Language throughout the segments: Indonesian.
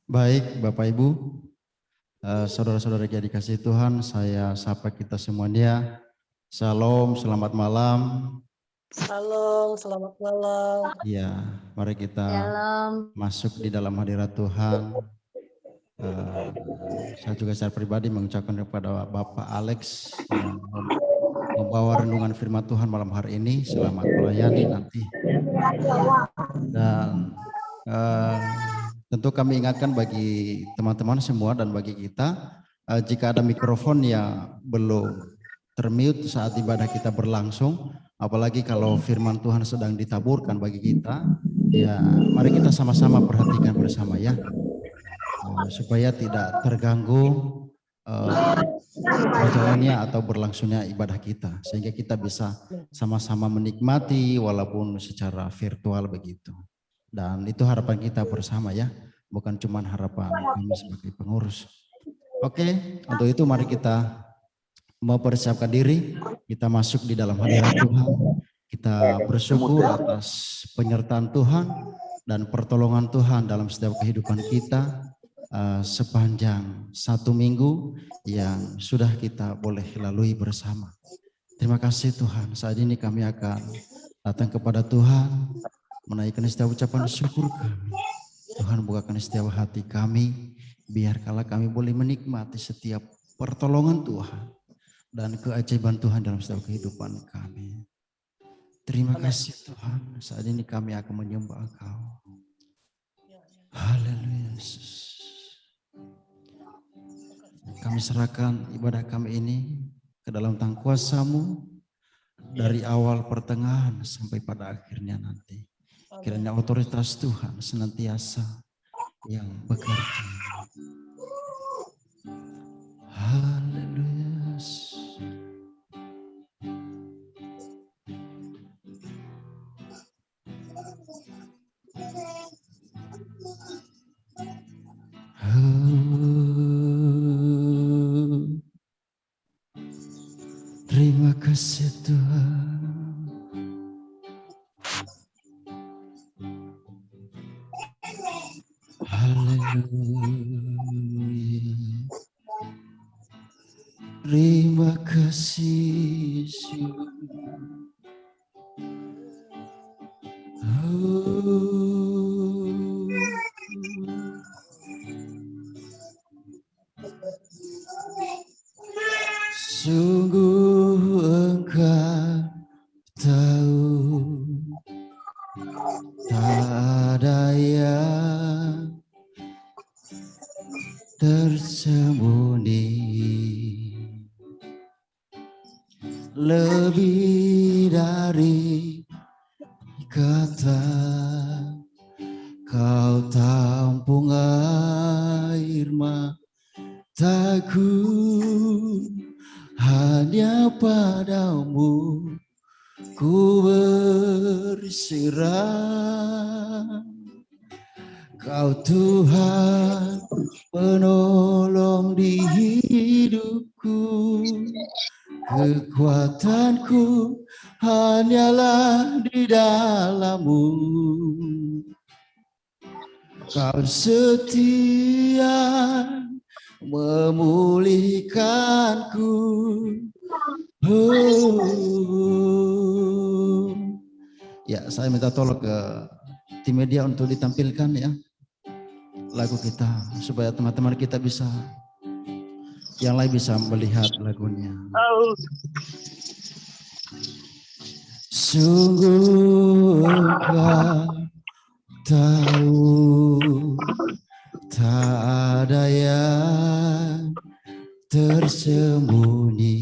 Baik, Bapak Ibu, saudara-saudara yang dikasihi Tuhan, saya sapa kita semuanya. Shalom, selamat malam. Shalom, selamat malam. Ya, mari kita masuk di dalam hadirat Tuhan. Saya juga secara pribadi mengucapkan kepada Bapak Alex yang membawa renungan firman Tuhan malam hari ini. Selamat melayani nanti. Dan tentu kami ingatkan bagi teman-teman semua dan bagi kita, jika ada mikrofon yang belum termute saat ibadah kita berlangsung, apalagi kalau firman Tuhan sedang ditaburkan bagi kita, ya mari kita sama-sama perhatikan bersama ya, supaya tidak terganggu berjalannya atau berlangsungnya ibadah kita, sehingga kita bisa sama-sama menikmati walaupun secara virtual begitu. Dan itu harapan kita bersama ya, bukan cuma harapan kami sebagai pengurus. Oke, untuk itu mari kita mempersiapkan diri, kita masuk di dalam hadirat Tuhan. Kita bersyukur atas penyertaan Tuhan dan pertolongan Tuhan dalam setiap kehidupan kita sepanjang 1 minggu yang sudah kita boleh lalui bersama. Terima kasih Tuhan, saat ini kami akan datang kepada Tuhan, menaikkan setiap ucapan syukur kami. Tuhan bukakan setiap hati kami, biar kala kami boleh menikmati setiap pertolongan Tuhan dan keajaiban Tuhan dalam setiap kehidupan kami. Terima kasih Tuhan, saat ini kami akan menyembah Engkau. Haleluya Yesus. Kami serahkan ibadah kami ini ke dalam tangan kuasa-Mu dari awal pertengahan sampai pada akhirnya nanti. Kiranya otoritas Tuhan senantiasa yang bekerja. Haleluya. Terima kasih Tuhan. Haleluya. Terima kasih Yesus. Sungguh Engkau tahu, tak ada yang tersembunyi, lebih dari kata Kau tampung air mataku, hanya padamu ku berserah. Kau Tuhan penolong di hidupku, kekuatanku hanyalah di dalam-Mu. Kau setia memulihkanku. Ya, saya minta tolong ke tim media untuk ditampilkan ya lagu kita, supaya teman-teman kita bisa, yang lain bisa melihat lagunya. Sungguh Engkau tahu, tak ada yang tersembunyi.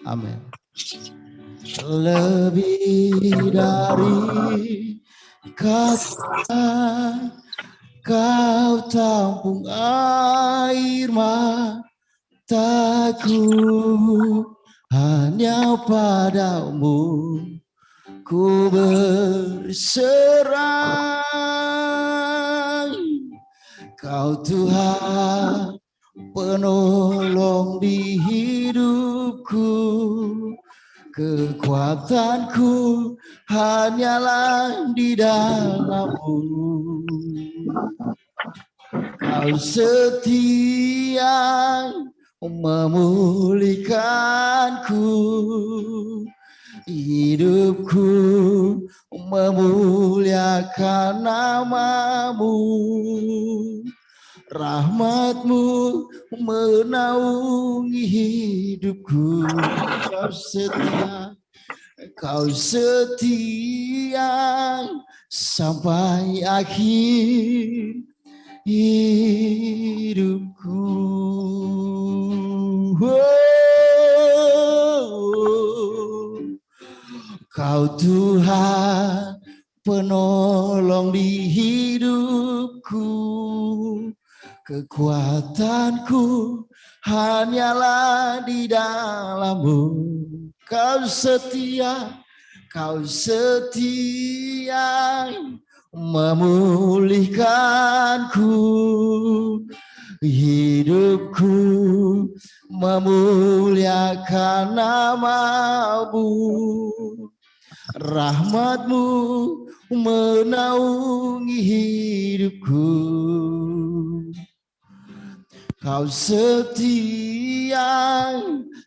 Amin. Lebih dari kata Kau tampung air mataku, hanya padamu ku berserah. Kau Tuhan penolong di hidupku, kekuatanku hanyalah di dalam-Mu. Kau setia memulihkanku, hidupku memuliakan nama-Mu. Rahmat-Mu menaungi hidupku. Kau setia sampai akhir hidupku. Kau Tuhan penolong di hidupku. Kekuatanku hanyalah di dalam-Mu. Kau setia memulihkanku, hidupku memuliakan nama-Mu. Rahmat-Mu menaungi hidupku. Kau setia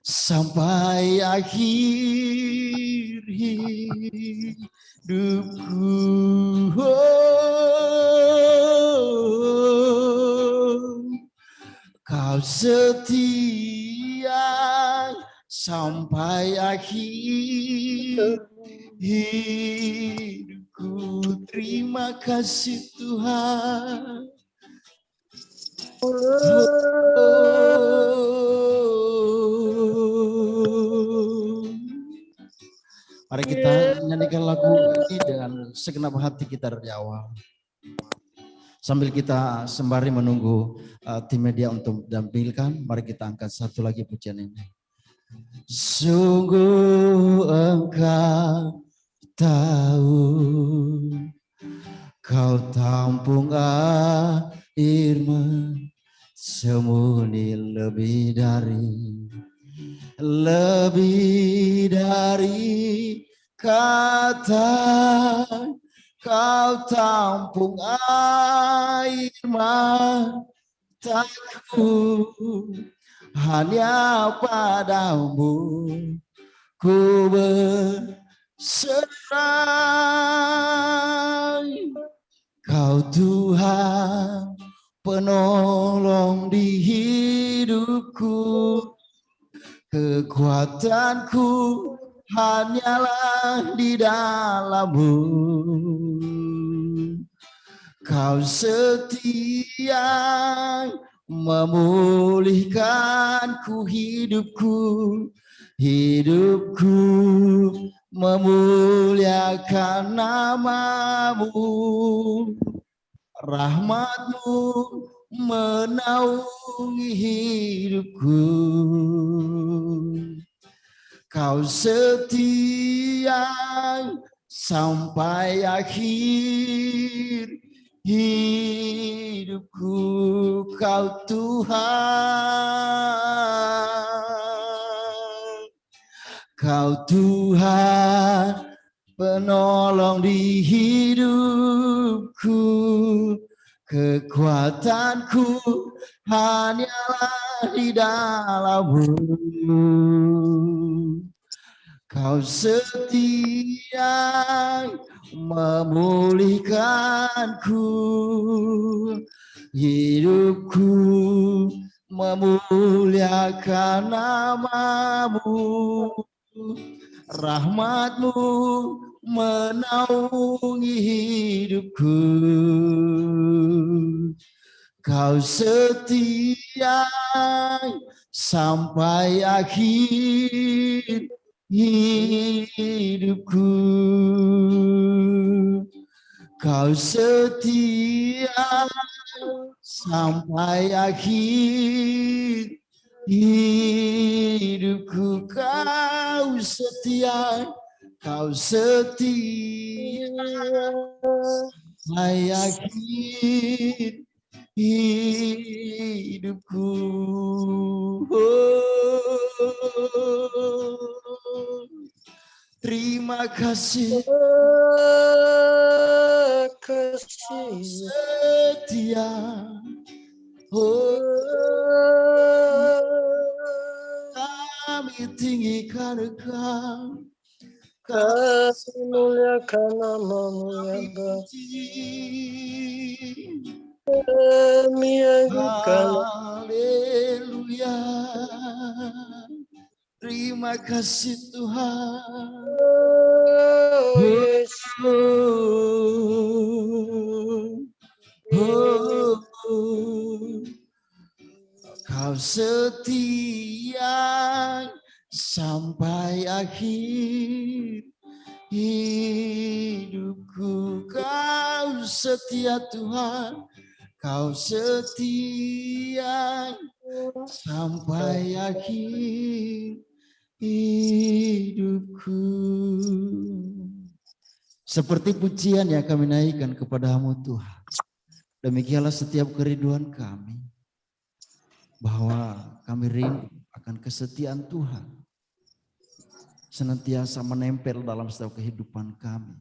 sampai akhir hidupku. Kau setia sampai akhir hidupku. Terima kasih Tuhan. Mari kita nyanyikan lagu ini dengan segenap hati kita dari awal. Sambil kita sembari menunggu tim media untuk menampilkan, mari kita angkat satu lagi pujian ini. Sungguh Engkau tahu, Kau tampung air sembunyi lebih dari kata. Kau tampung air mataku, hanya padamu ku berserah. Kau Tuhan penolong di hidupku, kekuatanku hanyalah di dalam-Mu. Kau setia memulihkanku, hidupku memuliakan nama-Mu. Rahmat-Mu menaungi hidupku. Kau setia sampai akhir hidupku. Kau Tuhan penolong di hidupku, kekuatanku hanyalah di dalam-Mu. Kau setia memulihkanku, hidupku memuliakan nama-Mu. Rahmat-Mu menaungi hidupku. Kau setia sampai akhir hidupku. Kau setia sampai akhir hidupku. Kau setia sampai akhir hidupku. Terima kasih. Setia ditinggikan Engkau, Kasih muliakan namamu ya Bapa. Kami agukan. Haleluya. Terima kasih Tuhan. Oh Yesus. Kau setia sampai akhir hidupku. Kau setia Tuhan, Kau setia sampai akhir hidupku. Seperti pujian yang kami naikkan kepadamu Tuhan, demikianlah setiap kerinduan kami, bahwa kami rindu akan kesetiaan Tuhan senantiasa menempel dalam setiap kehidupan kami,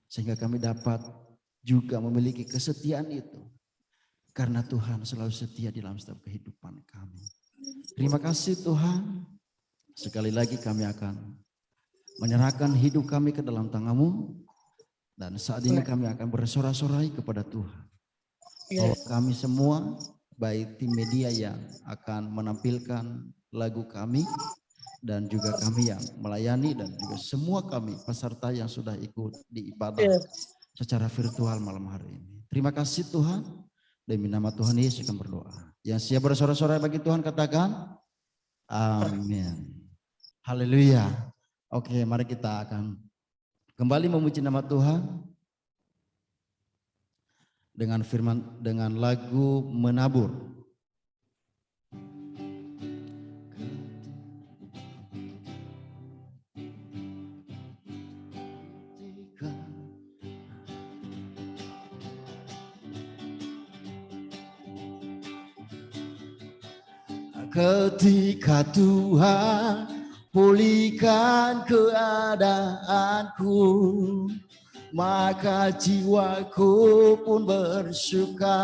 sehingga kami dapat juga memiliki kesetiaan itu karena Tuhan selalu setia di dalam setiap kehidupan kami. Terima kasih Tuhan. Sekali lagi kami akan menyerahkan hidup kami ke dalam tangan-Mu, dan saat ini kami akan bersorak-sorai kepada Tuhan bahwa kami semua, baik tim media yang akan menampilkan lagu kami, dan juga kami yang melayani, dan juga semua kami peserta yang sudah ikut di ibadah secara virtual malam hari ini. Terima kasih Tuhan, demi nama Tuhan Yesus kami berdoa. Yang siap bersorak-sorai bagi Tuhan katakan amin. Haleluya. Oke, mari kita akan kembali memuji nama Tuhan dengan firman, dengan lagu Menabur. Ketika Tuhan pulihkan keadaanku, maka jiwaku pun bersuka.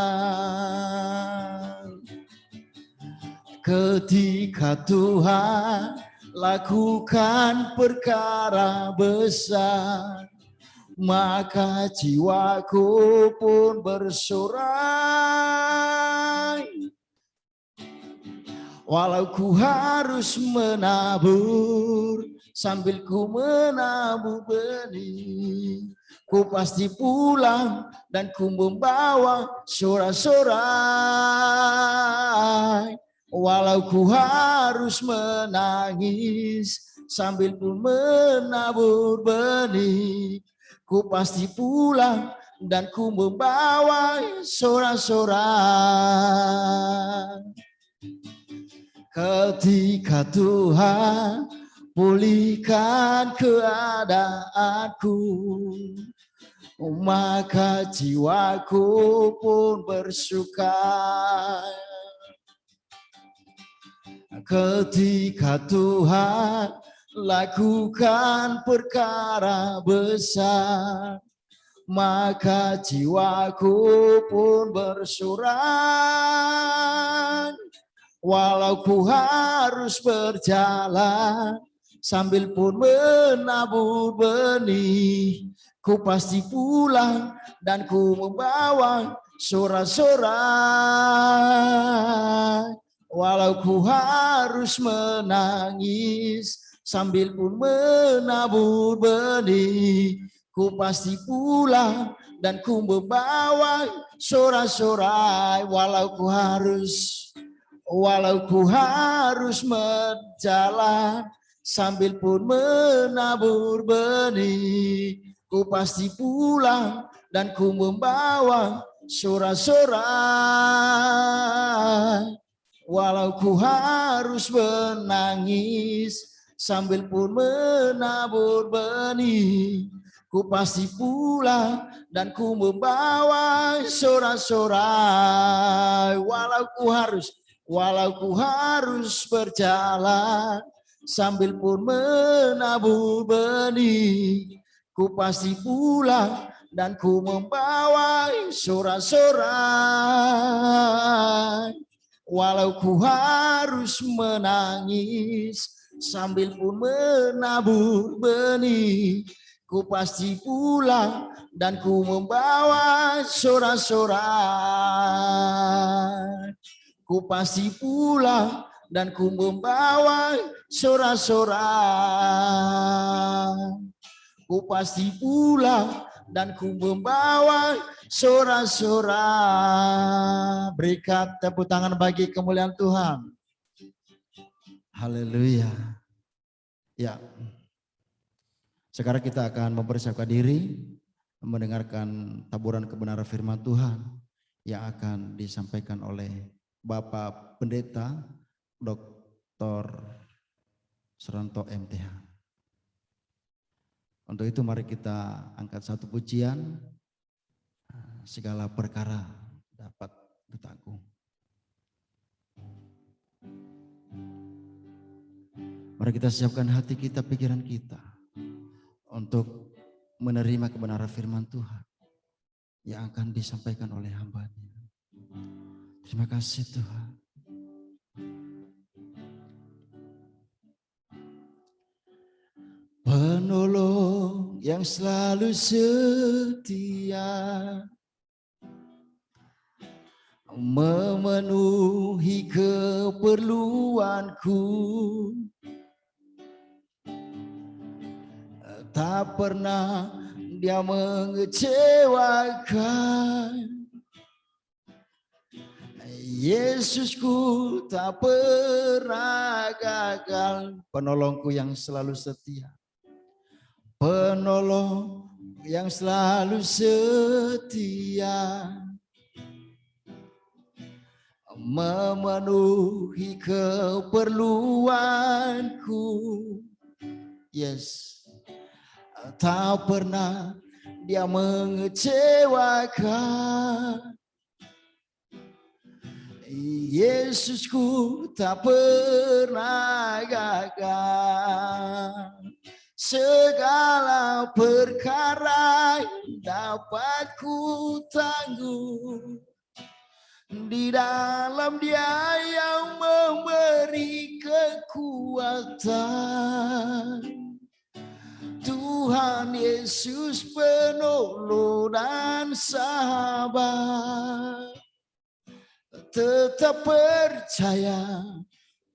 Ketika Tuhan lakukan perkara besar, maka jiwaku pun bersorai. Walau ku harus menabur, sambil ku menabur benih, ku pasti pulang dan ku membawa sorak-sorai. Walau ku harus menangis, sambil ku menabur benih, ku pasti pulang dan ku membawa sorak-sorai. Ketika Tuhan pulihkan keadaanku, maka jiwaku pun bersuka. Ketika Tuhan lakukan perkara besar, maka jiwaku pun bersorak. Walau ku harus berjalan, sambil pun menabur benih, ku pasti pulang dan ku membawa sorak-sorai. Walau ku harus menangis, sambil pun menabur benih, ku pasti pulang dan ku membawa sorak-sorai. Walau ku harus berjalan, sambil pun menabur benih, ku pasti pulang dan ku membawa sorak-sorai. Walau ku harus menangis, sambil pun menabur benih, ku pasti pulang dan ku membawa sorak-sorai. Walau ku harus berjalan, sambil pun menabur benih, ku pasti pulang dan ku membawa sorak-sorai. Walau ku harus menangis, sambil pun menabur benih. Ku pasti pulang dan ku membawa sorak-sorai. Ku pasti pulang dan ku membawa sorak-sorai. Ku pasti pulang dan ku membawa sorak-sorai. Berikan tepuk tangan bagi kemuliaan Tuhan. Haleluya. Ya. Sekarang kita akan mempersiapkan diri mendengarkan taburan kebenaran firman Tuhan yang akan disampaikan oleh Bapak Pendeta Dr. Suranto MTH. Untuk itu mari kita angkat satu pujian, segala perkara dapat bertanggung. Mari kita siapkan hati kita, pikiran kita untuk menerima kebenaran firman Tuhan yang akan disampaikan oleh hamba-Nya. Terima kasih Tuhan. Penolong yang selalu setia, memenuhi keperluanku, tak pernah Dia mengecewakan. Yesusku tak pernah gagal. Penolongku yang selalu setia, penolong yang selalu setia, memenuhi keperluanku. Yes, tak pernah Dia mengecewakan. Yesusku tak pernah gagal. Segala perkara dapat ku tanggung di dalam Dia yang memberi kekuatan. Tuhan Yesus penolong dan sahabat. Tetap percaya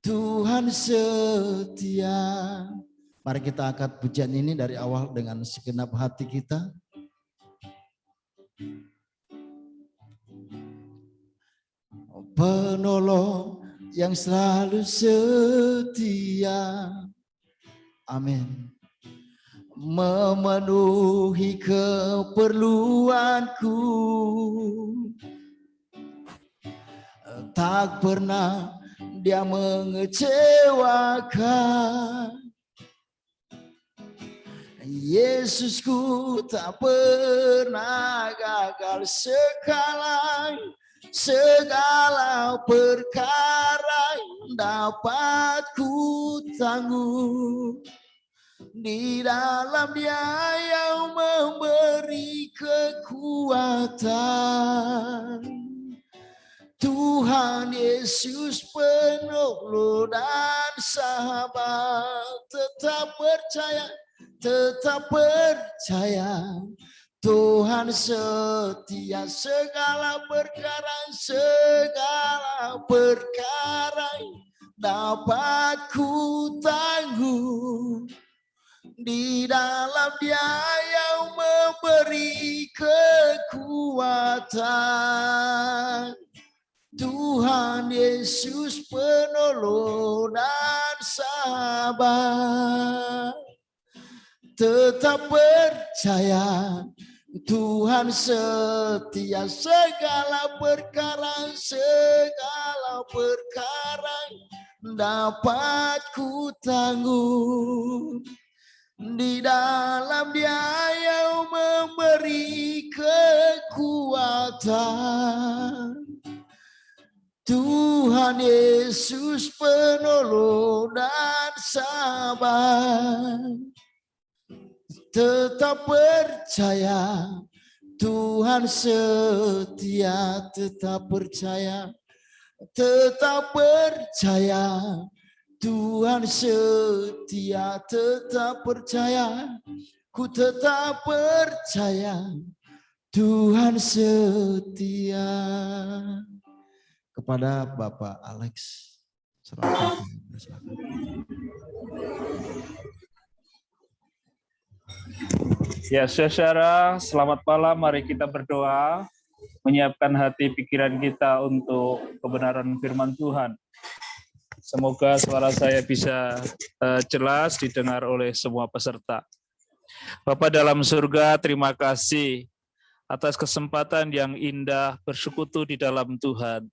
Tuhan setia. Mari kita angkat pujian ini dari awal dengan segenap hati kita. Penolong yang selalu setia. Amin. Memenuhi keperluanku, tak pernah Dia mengecewakan. Yesusku tak pernah gagal. Segala perkara dapat ku tanggung di dalam Dia yang memberi kekuatan. Tuhan Yesus penolong dan sahabat. Tetap percaya Tuhan setia. Segala perkara dapat ku tanggung di dalam Dia yang memberi kekuatan. Tuhan Yesus penolong dan sahabat. Tetap percaya Tuhan setia. Segala perkara dapat ku tanggung di dalam Dia yang memberi kekuatan. Tuhan Yesus penolong dan sahabat. Tetap percaya Tuhan setia. Tetap percaya Tuhan setia, tetap percaya, ku tetap percaya, Tuhan setia. Kepada Bapak Alex, silakan. Ya, saudara, selamat malam. Mari kita berdoa, menyiapkan hati pikiran kita untuk kebenaran firman Tuhan. Semoga suara saya bisa jelas didengar oleh semua peserta. Bapa dalam surga, terima kasih atas kesempatan yang indah bersekutu di dalam Tuhan.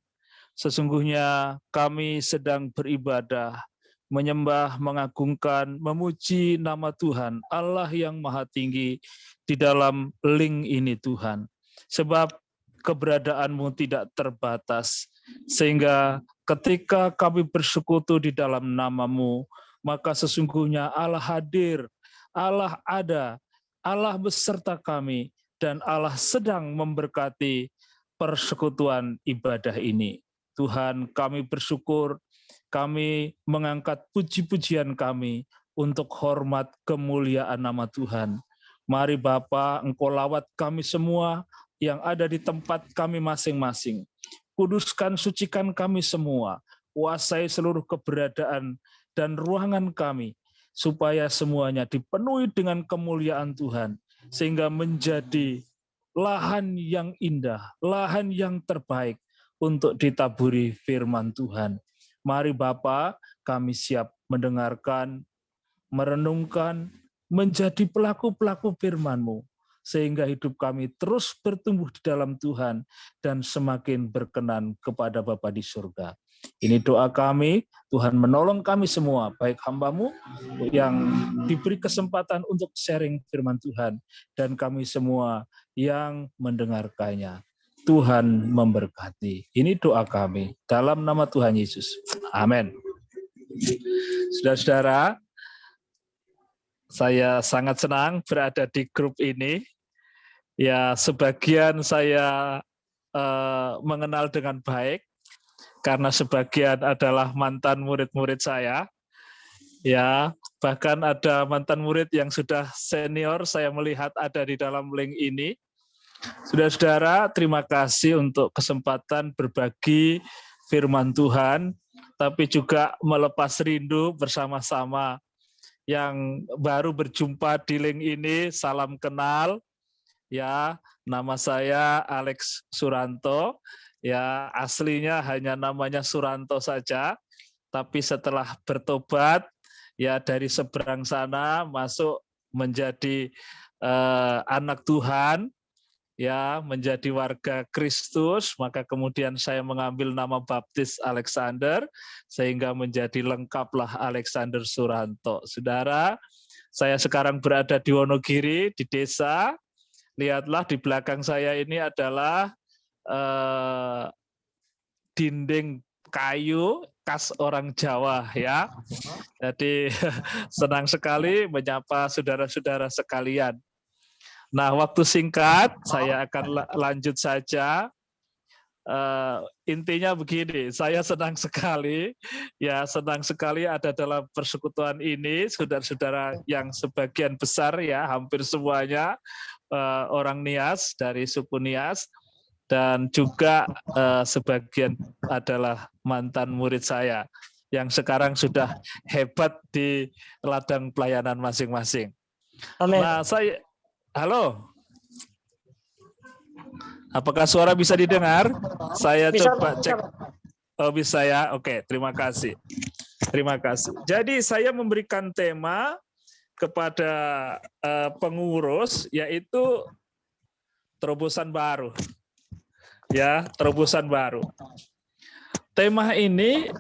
Sesungguhnya kami sedang beribadah, menyembah, mengagungkan, memuji nama Tuhan, Allah yang Maha Tinggi di dalam link ini Tuhan. Sebab keberadaanmu tidak terbatas, sehingga ketika kami bersekutu di dalam nama-Mu, maka sesungguhnya Allah hadir, Allah ada, Allah beserta kami, dan Allah sedang memberkati persekutuan ibadah ini. Tuhan, kami bersyukur, kami mengangkat puji-pujian kami untuk hormat kemuliaan nama Tuhan. Mari Bapa, Engkau lawat kami semua yang ada di tempat kami masing-masing. Kuduskan, sucikan kami semua, kuasai seluruh keberadaan dan ruangan kami, supaya semuanya dipenuhi dengan kemuliaan Tuhan, sehingga menjadi lahan yang indah, lahan yang terbaik untuk ditaburi firman Tuhan. Mari Bapa, kami siap mendengarkan, merenungkan, menjadi pelaku-pelaku firman-Mu, sehingga hidup kami terus bertumbuh di dalam Tuhan dan semakin berkenan kepada Bapa di surga. Ini doa kami, Tuhan menolong kami semua, baik hamba-Mu yang diberi kesempatan untuk sharing firman Tuhan, dan kami semua yang mendengarkannya. Tuhan memberkati. Ini doa kami, dalam nama Tuhan Yesus. Amin. Saudara-saudara, saya sangat senang berada di grup ini. Ya, sebagian saya mengenal dengan baik, karena sebagian adalah mantan murid-murid saya. Ya, bahkan ada mantan murid yang sudah senior, saya melihat ada di dalam link ini. Saudara-saudara, terima kasih untuk kesempatan berbagi firman Tuhan, tapi juga melepas rindu bersama-sama. Yang baru berjumpa di link ini, salam kenal. Ya, nama saya Alex Suranto. Ya, aslinya hanya namanya Suranto saja, tapi setelah bertobat, ya dari seberang sana masuk menjadi anak Tuhan, ya menjadi warga Kristus, maka kemudian saya mengambil nama baptis Alexander, sehingga menjadi lengkaplah Alexander Suranto. Saudara, saya sekarang berada di Wonogiri, di desa. Lihatlah di belakang saya ini adalah dinding kayu khas orang Jawa, ya. Jadi senang sekali menyapa saudara-saudara sekalian. Nah, waktu singkat saya akan lanjut saja. Intinya begini, saya senang sekali ada dalam persekutuan ini, saudara-saudara yang sebagian besar, ya hampir semuanya orang Nias, dari suku Nias, dan juga sebagian adalah mantan murid saya yang sekarang sudah hebat di ladang pelayanan masing-masing. Nah, halo. Apakah suara bisa didengar? Saya coba cek. Oh, bisa ya? Oke, terima kasih. Terima kasih. Jadi saya memberikan tema kepada pengurus, yaitu terobosan baru. Ya, terobosan baru. Tema ini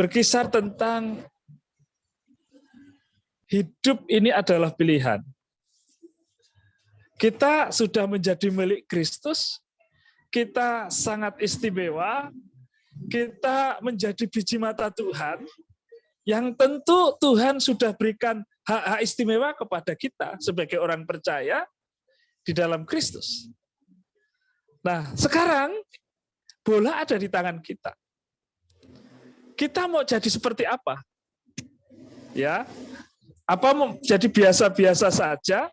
berkisar tentang hidup ini adalah pilihan. Kita sudah menjadi milik Kristus, kita sangat istimewa, kita menjadi biji mata Tuhan, yang tentu Tuhan sudah berikan hak-hak istimewa kepada kita sebagai orang percaya di dalam Kristus. Nah, sekarang bola ada di tangan kita. Kita mau jadi seperti apa? Ya, apa mau jadi biasa-biasa saja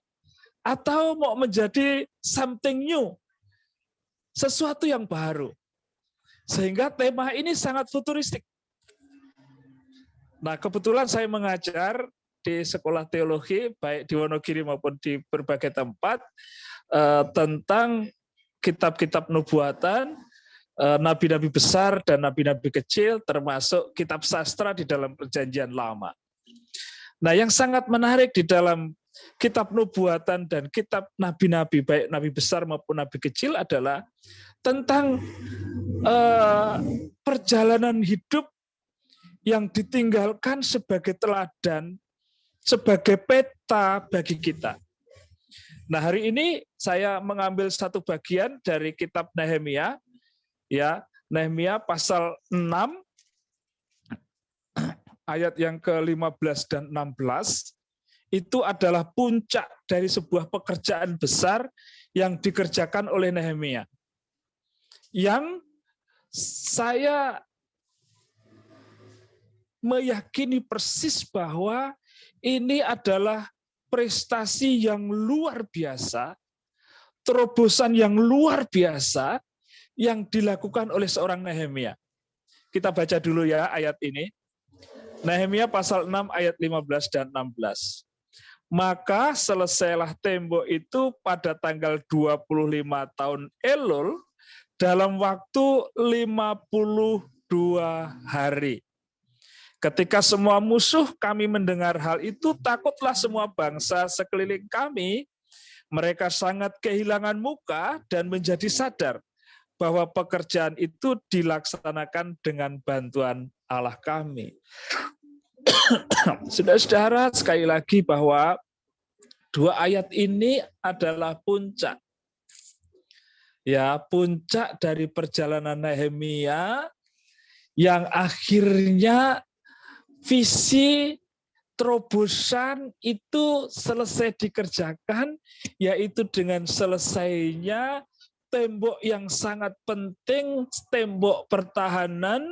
atau mau menjadi something new, sesuatu yang baru? Sehingga tema ini sangat futuristik. Nah, kebetulan saya mengajar di sekolah teologi, baik di Wonogiri maupun di berbagai tempat, tentang kitab-kitab nubuatan, nabi-nabi besar dan nabi-nabi kecil, termasuk kitab sastra di dalam Perjanjian Lama. Nah, yang sangat menarik di dalam kitab nubuatan dan kitab nabi-nabi, baik nabi besar maupun nabi kecil, adalah tentang perjalanan hidup yang ditinggalkan sebagai teladan, sebagai peta bagi kita. Nah, hari ini saya mengambil satu bagian dari kitab Nehemia, ya, Nehemia pasal 6 ayat yang ke-15 dan 16. Itu adalah puncak dari sebuah pekerjaan besar yang dikerjakan oleh Nehemia. Yang saya meyakini persis bahwa ini adalah prestasi yang luar biasa, terobosan yang luar biasa yang dilakukan oleh seorang Nehemia. Kita baca dulu ya ayat ini. Nehemia pasal 6 ayat 15 dan 16. Maka selesailah tembok itu pada tanggal 25 tahun Elul dalam waktu 52 hari. Ketika semua musuh kami mendengar hal itu, takutlah semua bangsa sekeliling kami. Mereka sangat kehilangan muka dan menjadi sadar bahwa pekerjaan itu dilaksanakan dengan bantuan Allah kami. Saudara-saudara, sekali lagi bahwa dua ayat ini adalah puncak. Ya, puncak dari perjalanan Nehemia yang akhirnya visi terobosan itu selesai dikerjakan, yaitu dengan selesainya tembok yang sangat penting, tembok pertahanan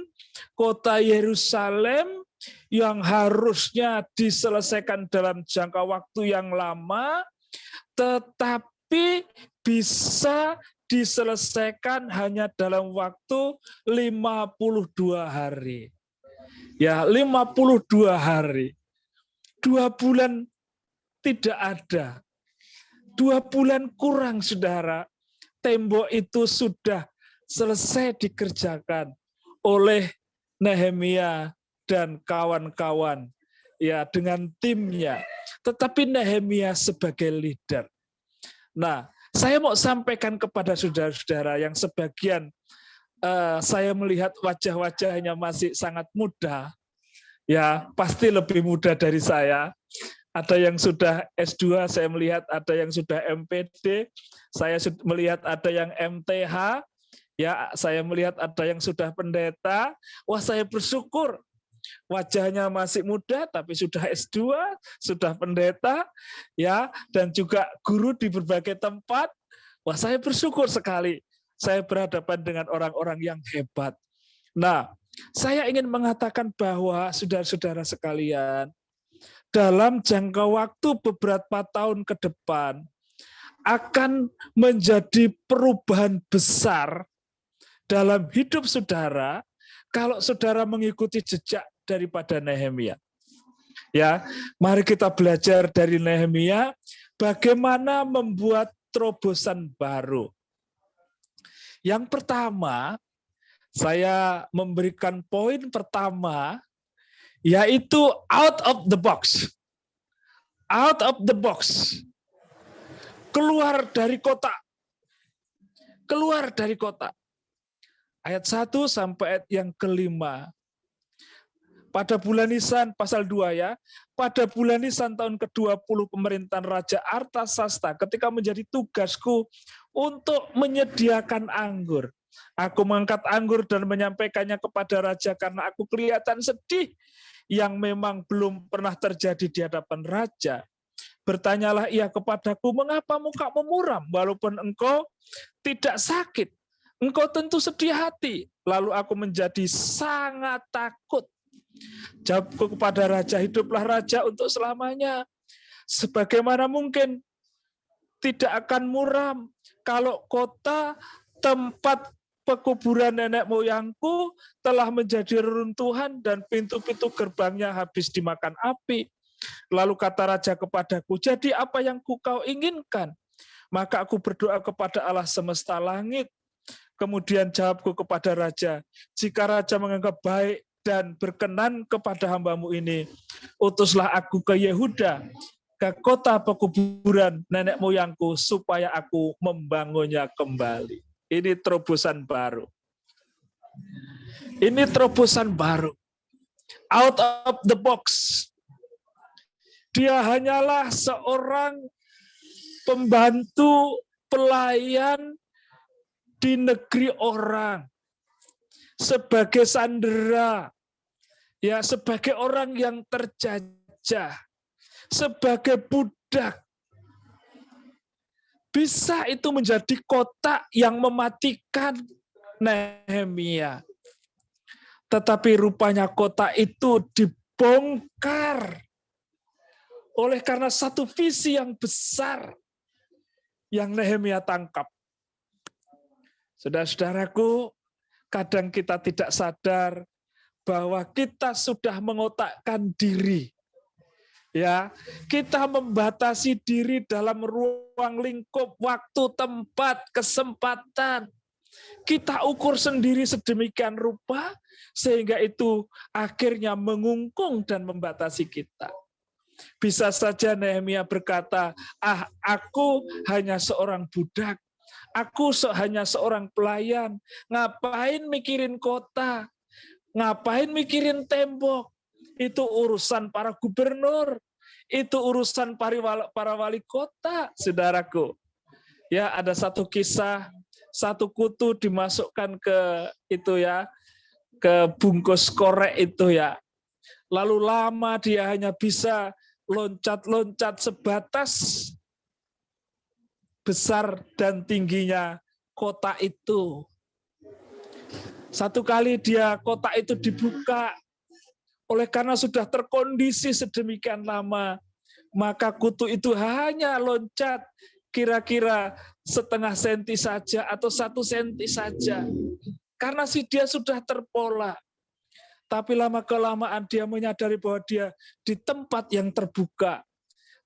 kota Yerusalem yang harusnya diselesaikan dalam jangka waktu yang lama, tetapi bisa diselesaikan hanya dalam waktu 52 hari. Ya, 52 hari. 2 bulan tidak ada. 2 bulan kurang, saudara. Tembok itu sudah selesai dikerjakan oleh Nehemia dan kawan-kawan, ya, dengan timnya. Tetapi Nehemia sebagai leader. Nah, saya mau sampaikan kepada saudara-saudara yang sebagian saya melihat wajah-wajahnya masih sangat muda, ya pasti lebih muda dari saya. Ada yang sudah S2, saya melihat ada yang sudah MPD, saya melihat ada yang MTH, ya saya melihat ada yang sudah pendeta. Wah, saya bersyukur wajahnya masih muda tapi sudah S2, sudah pendeta, ya, dan juga guru di berbagai tempat. Wah, saya bersyukur sekali. Saya berhadapan dengan orang-orang yang hebat. Nah, saya ingin mengatakan bahwa saudara-saudara sekalian, dalam jangka waktu beberapa tahun ke depan akan menjadi perubahan besar dalam hidup saudara kalau saudara mengikuti jejak daripada Nehemia. Ya, mari kita belajar dari Nehemia bagaimana membuat terobosan baru. Yang pertama, saya memberikan poin pertama, yaitu out of the box. Out of the box. Keluar dari kotak. Keluar dari kotak. Ayat 1 sampai ayat yang ke-5. Pada bulan Nisan, pasal 2 ya, pada bulan Nisan tahun ke-20 pemerintahan Raja Artasasta, ketika menjadi tugasku untuk menyediakan anggur. Aku mengangkat anggur dan menyampaikannya kepada raja karena aku kelihatan sedih yang memang belum pernah terjadi di hadapan raja. Bertanyalah ia kepadaku, mengapa mukamu muram walaupun engkau tidak sakit? Engkau tentu sedih hati. Lalu aku menjadi sangat takut. Jawabku kepada raja, hiduplah raja untuk selamanya. Sebagaimana mungkin tidak akan muram kalau kota tempat pekuburan nenek moyangku telah menjadi reruntuhan dan pintu-pintu gerbangnya habis dimakan api. Lalu kata raja kepadaku, jadi apa yang kau inginkan? Maka aku berdoa kepada Allah semesta langit. Kemudian jawabku kepada raja, jika raja menganggap baik dan berkenan kepada hambamu ini, utuslah aku ke Yehuda, ke kota pekuburan nenek moyangku, supaya aku membangunnya kembali. Ini terobosan baru. Ini terobosan baru. Out of the box. Dia hanyalah seorang pembantu pelayan di negeri orang, sebagai sandera, ya, sebagai orang yang terjajah, sebagai budak. Bisa itu menjadi kotak yang mematikan Nehemia. Tetapi rupanya kotak itu dibongkar oleh karena satu visi yang besar yang Nehemia tangkap. Saudara-saudaraku, kadang kita tidak sadar bahwa kita sudah mengotakkan diri. Ya, kita membatasi diri dalam ruang lingkup waktu, tempat, kesempatan. Kita ukur sendiri sedemikian rupa sehingga itu akhirnya mengungkung dan membatasi kita. Bisa saja Nehemia berkata, aku hanya seorang budak. Aku hanya seorang pelayan, ngapain mikirin kota, ngapain mikirin tembok, itu urusan para gubernur, itu urusan para wali kota, saudaraku. Ya, ada satu kisah, satu kutu dimasukkan ke itu ya, ke bungkus korek itu ya. Lalu lama dia hanya bisa loncat-loncat sebatas besar dan tingginya kota itu. Satu kali kota itu dibuka, oleh karena sudah terkondisi sedemikian lama, maka kutu itu hanya loncat kira-kira setengah senti saja atau 1 senti saja. Karena dia sudah terpola. Tapi lama-kelamaan dia menyadari bahwa dia di tempat yang terbuka.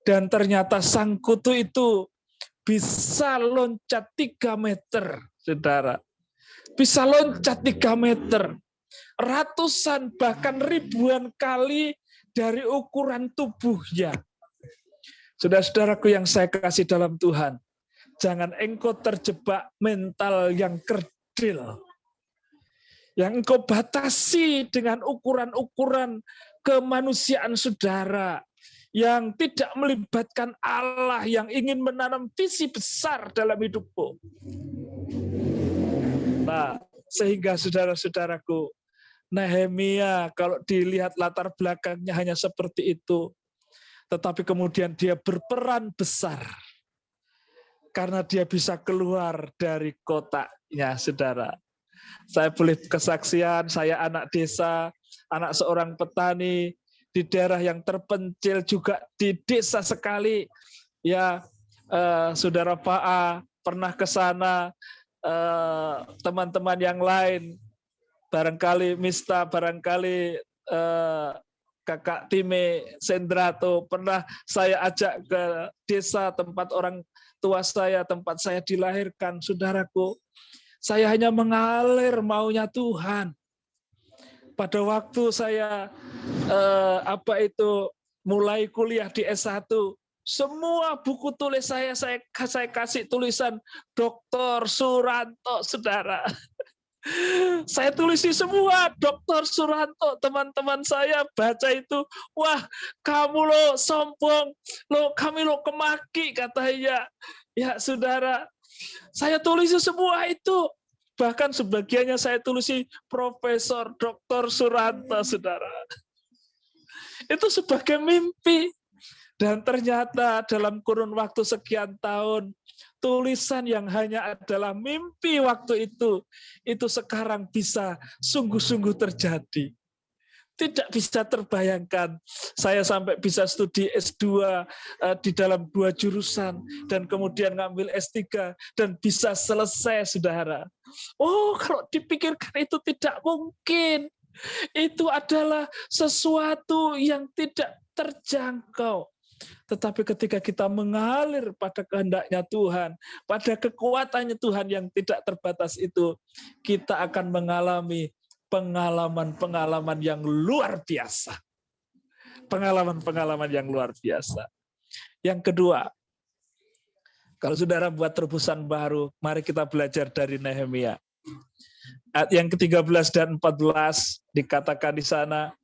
Dan ternyata sang kutu itu bisa loncat 3 meter, saudara. Bisa loncat 3 meter. Ratusan bahkan ribuan kali dari ukuran tubuhnya. Saudara-saudaraku yang saya kasih dalam Tuhan, jangan engkau terjebak mental yang kerdil. Yang engkau batasi dengan ukuran-ukuran kemanusiaan saudara. Yang tidak melibatkan Allah yang ingin menanam visi besar dalam hidupmu. Nah, sehingga saudara-saudaraku, Nehemia kalau dilihat latar belakangnya hanya seperti itu, tetapi kemudian dia berperan besar karena dia bisa keluar dari kotaknya, saudara. Saya boleh kesaksian, saya anak desa, anak seorang petani, di daerah yang terpencil juga di desa sekali. Ya, saudara Pak A pernah ke sana, teman-teman yang lain, barangkali Mista, barangkali Kakak Time Sendrato, pernah saya ajak ke desa tempat orang tua saya, tempat saya dilahirkan, saudaraku. Saya hanya mengalir maunya Tuhan. Pada waktu saya mulai kuliah di S1, semua buku tulis saya kasih tulisan Dr. Suranto, saudara. Saya tulisi semua Dr. Suranto. Teman-teman saya baca itu, wah kamu lo sombong, kami lo kemaki, katanya. Ya saudara, saya tulisi semua itu. Bahkan sebagiannya saya tulisi Profesor Dr. Suranto, saudara. Itu sebagai mimpi. Dan ternyata dalam kurun waktu sekian tahun, Tulisan yang hanya adalah mimpi waktu itu sekarang bisa sungguh-sungguh terjadi. Tidak bisa terbayangkan. Saya sampai bisa studi S2 di dalam 2 jurusan dan kemudian ngambil S3 dan bisa selesai, saudara. Oh, kalau dipikirkan itu tidak mungkin. Itu adalah sesuatu yang tidak terjangkau. Tetapi ketika kita mengalir pada kehendaknya Tuhan, pada kekuatannya Tuhan yang tidak terbatas itu, kita akan mengalami pengalaman-pengalaman yang luar biasa. Pengalaman-pengalaman yang luar biasa. Yang kedua, kalau saudara buat terobosan baru, mari kita belajar dari Nehemia. Ayat yang ke-13 dan 14 dikatakan di sana,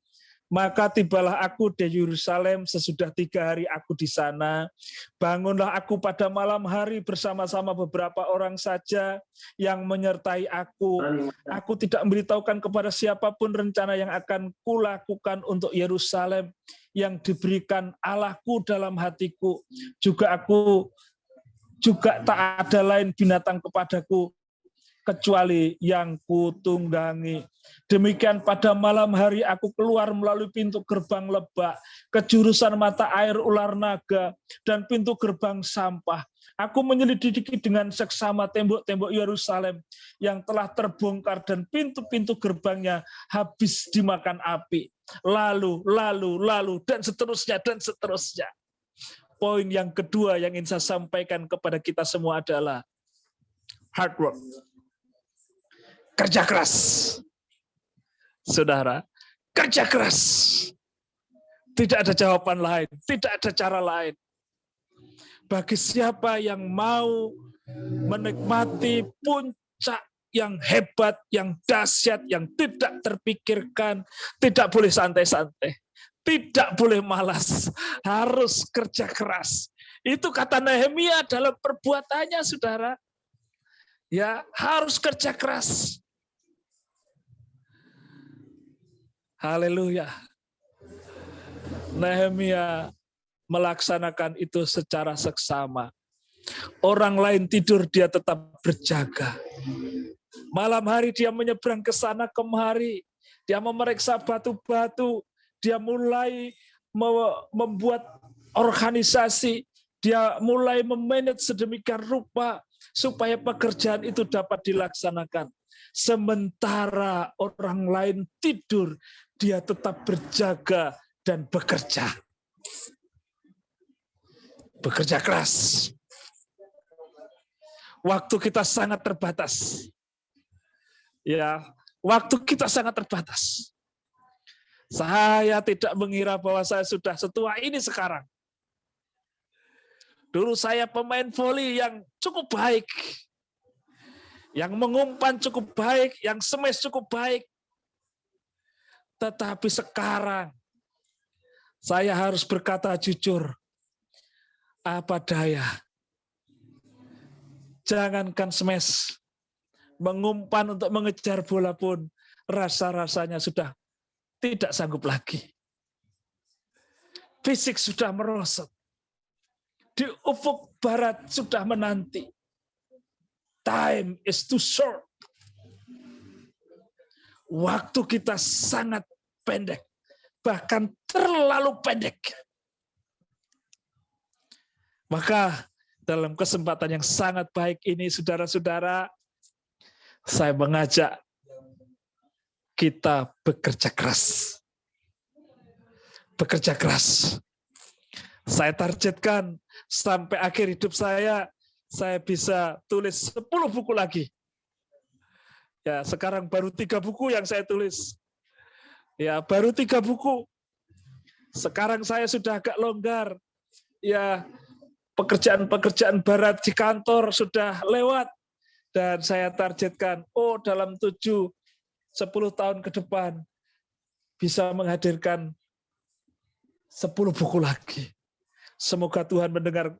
maka tibalah aku di Yerusalem sesudah 3 hari aku di sana. Bangunlah aku pada malam hari bersama-sama beberapa orang saja yang menyertai aku. Aku tidak memberitahukan kepada siapapun rencana yang akan kulakukan untuk Yerusalem yang diberikan Allahku dalam hatiku. Juga tak ada lain binatang kepadaku kecuali yang kutunggangi. Demikian pada malam hari aku keluar melalui pintu gerbang lebak, ke jurusan mata air ular naga, dan pintu gerbang sampah. Aku menyelidiki dengan seksama tembok-tembok Yerusalem yang telah terbongkar dan pintu-pintu gerbangnya habis dimakan api. Lalu, dan seterusnya, dan seterusnya. Poin yang kedua yang ingin saya sampaikan kepada kita semua adalah hard work. Kerja keras. Saudara, kerja keras. Tidak ada jawaban lain, tidak ada cara lain. Bagi siapa yang mau menikmati puncak yang hebat, yang dahsyat, yang tidak terpikirkan, tidak boleh santai-santai, tidak boleh malas, harus kerja keras. Itu kata Nehemia dalam perbuatannya, saudara. Ya, harus kerja keras. Haleluya. Nehemia melaksanakan itu secara seksama. Orang lain tidur, dia tetap berjaga. Malam hari dia menyeberang ke sana kemari. Dia memeriksa batu-batu. Dia mulai membuat organisasi. Dia mulai memanage sedemikian rupa supaya pekerjaan itu dapat dilaksanakan. Sementara orang lain tidur, dia tetap berjaga dan bekerja. Bekerja keras. Waktu kita sangat terbatas. Ya, waktu kita sangat terbatas. Saya tidak mengira bahwa saya sudah setua ini sekarang. Dulu saya pemain voli yang cukup baik. Yang mengumpan cukup baik, yang smash cukup baik. Tetapi sekarang saya harus berkata jujur, apa daya. Jangankan smash, mengumpan untuk mengejar bola pun rasa-rasanya sudah tidak sanggup lagi. Fisik sudah merosot. Di ufuk barat sudah menanti. Time is too short. Waktu kita sangat pendek, bahkan terlalu pendek. Maka dalam kesempatan yang sangat baik ini, saudara-saudara, saya mengajak kita bekerja keras. Bekerja keras. Saya targetkan sampai akhir hidup saya bisa tulis 10 buku lagi. Ya, sekarang baru 3 buku yang saya tulis. Ya, baru 3 buku. Sekarang saya sudah agak longgar. Ya, pekerjaan-pekerjaan barat di kantor sudah lewat. Dan saya targetkan, dalam 7-10 tahun ke depan bisa menghadirkan 10 buku lagi. Semoga Tuhan mendengar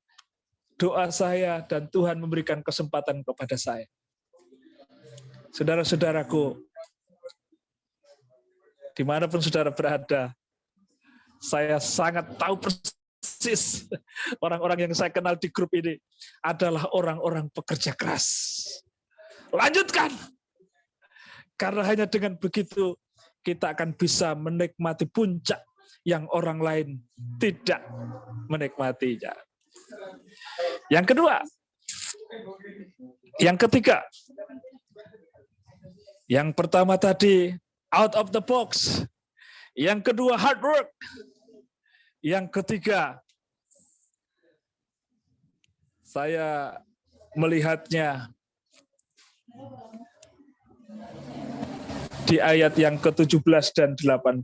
doa saya dan Tuhan memberikan kesempatan kepada saya. Saudara-saudaraku, dimanapun saudara berada, saya sangat tahu persis persis orang-orang yang saya kenal di grup ini adalah orang-orang pekerja keras. Lanjutkan. Karena hanya dengan begitu kita akan bisa menikmati puncak yang orang lain tidak menikmatinya. Yang kedua, yang ketiga, yang pertama tadi out of the box, yang kedua hard work, yang ketiga saya melihatnya di ayat yang ke-17 dan 18.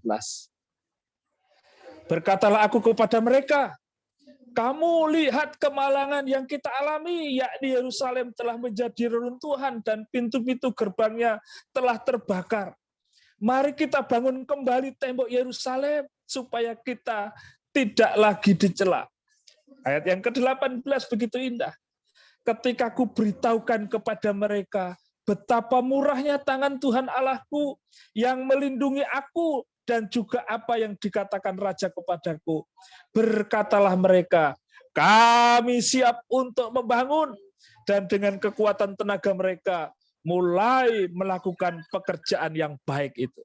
Berkatalah aku kepada mereka, kamu lihat kemalangan yang kita alami, yakni Yerusalem telah menjadi reruntuhan dan pintu-pintu gerbangnya telah terbakar. Mari kita bangun kembali tembok Yerusalem supaya kita tidak lagi dicela. Ayat yang ke-18 begitu indah. Ketika aku beritahukan kepada mereka betapa murahnya tangan Tuhan Allahku yang melindungi aku dan juga apa yang dikatakan Raja kepadaku. Berkatalah mereka, kami siap untuk membangun, dan dengan kekuatan tenaga mereka mulai melakukan pekerjaan yang baik itu.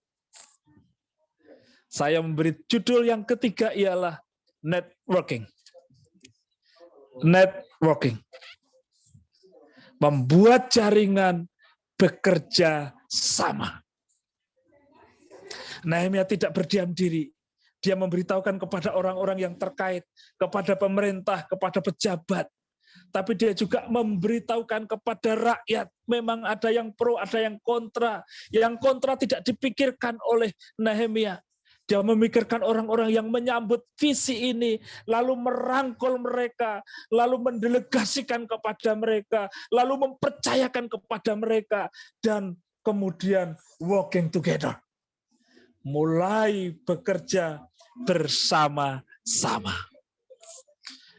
Saya memberi judul yang ketiga ialah networking. Networking. Membuat jaringan bekerja sama. Nehemia tidak berdiam diri. Dia memberitahukan kepada orang-orang yang terkait, kepada pemerintah, kepada pejabat. Tapi dia juga memberitahukan kepada rakyat. Memang ada yang pro, ada yang kontra. Yang kontra tidak dipikirkan oleh Nehemia. Dia memikirkan orang-orang yang menyambut visi ini, lalu merangkul mereka, lalu mendelegasikan kepada mereka, lalu mempercayakan kepada mereka, dan kemudian working together. Mulai bekerja bersama-sama.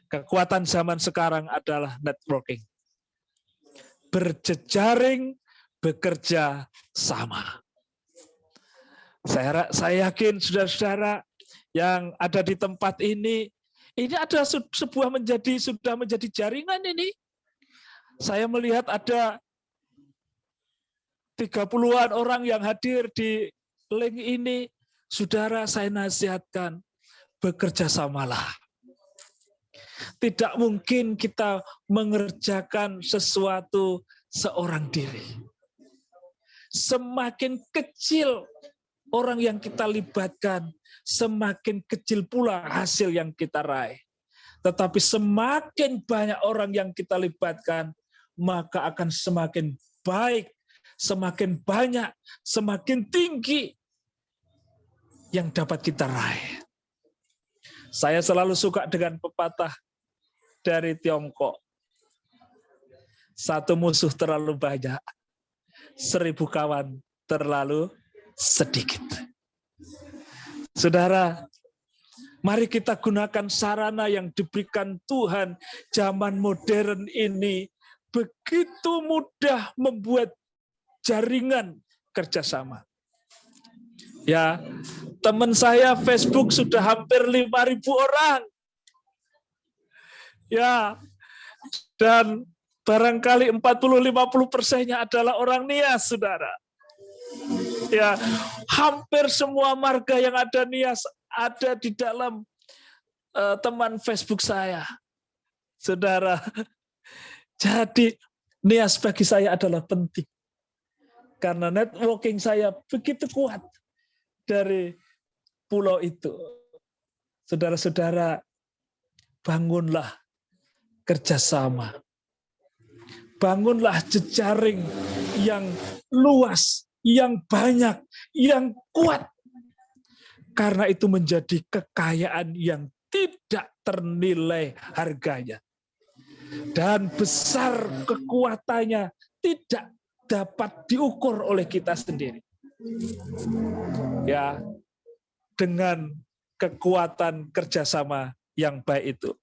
Kekuatan zaman sekarang adalah networking. Berjejaring, bekerja sama. Saya yakin saudara-saudara yang ada di tempat ini ada sudah menjadi jaringan ini. Saya melihat ada 30-an orang yang hadir di link ini. Saudara, saya nasihatkan, bekerja samalah. Tidak mungkin kita mengerjakan sesuatu seorang diri. Semakin kecil orang yang kita libatkan, semakin kecil pula hasil yang kita raih. Tetapi semakin banyak orang yang kita libatkan, maka akan semakin baik, semakin banyak, semakin tinggi yang dapat kita raih. Saya selalu suka dengan pepatah dari Tiongkok. Satu musuh terlalu banyak, 1000 kawan terlalu sedikit. Saudara, mari kita gunakan sarana yang diberikan Tuhan. Zaman modern ini begitu mudah membuat jaringan kerjasama. Ya, teman saya Facebook sudah hampir 5.000 orang. Ya, dan barangkali 40-50%-nya adalah orang Nias, saudara. Ya, hampir semua marga yang ada Nias ada di dalam teman Facebook saya. Saudara, jadi Nias bagi saya adalah penting. Karena networking saya begitu kuat dari pulau itu. Saudara-saudara, bangunlah kerjasama. Bangunlah jejaring yang luas, yang banyak, yang kuat. Karena itu menjadi kekayaan yang tidak ternilai harganya. Dan besar kekuatannya tidak dapat diukur oleh kita sendiri. Ya, dengan kekuatan kerjasama yang baik itu.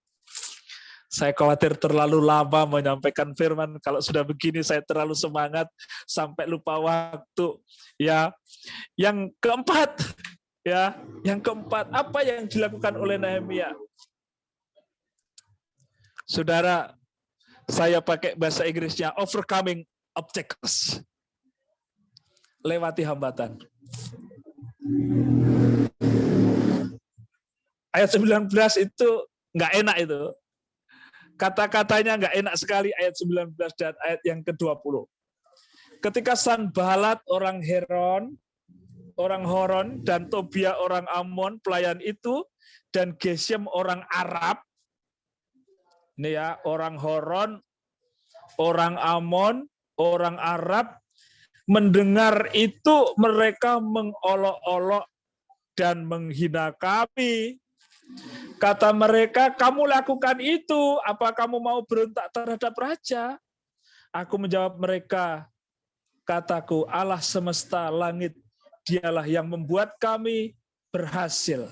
Saya khawatir terlalu lama menyampaikan firman. Kalau sudah begini saya terlalu semangat sampai lupa waktu. Ya, yang keempat, apa yang dilakukan oleh Nehemia? Saudara, saya pakai bahasa Inggrisnya overcoming obstacles. Lewati hambatan. Ayat 19 itu nggak enak itu. Kata-katanya nggak enak sekali ayat 19 dan ayat yang ke-20. Ketika Sanbalat orang Horon dan Tobia orang Amon pelayan itu dan Gesem orang Arab, ini ya, orang Horon, orang Amon, orang Arab mendengar itu mereka mengolok-olok dan menghina kami. Kata mereka, kamu lakukan itu, apa kamu mau berontak terhadap raja? Aku menjawab mereka, kataku, Allah semesta langit, dialah yang membuat kami berhasil.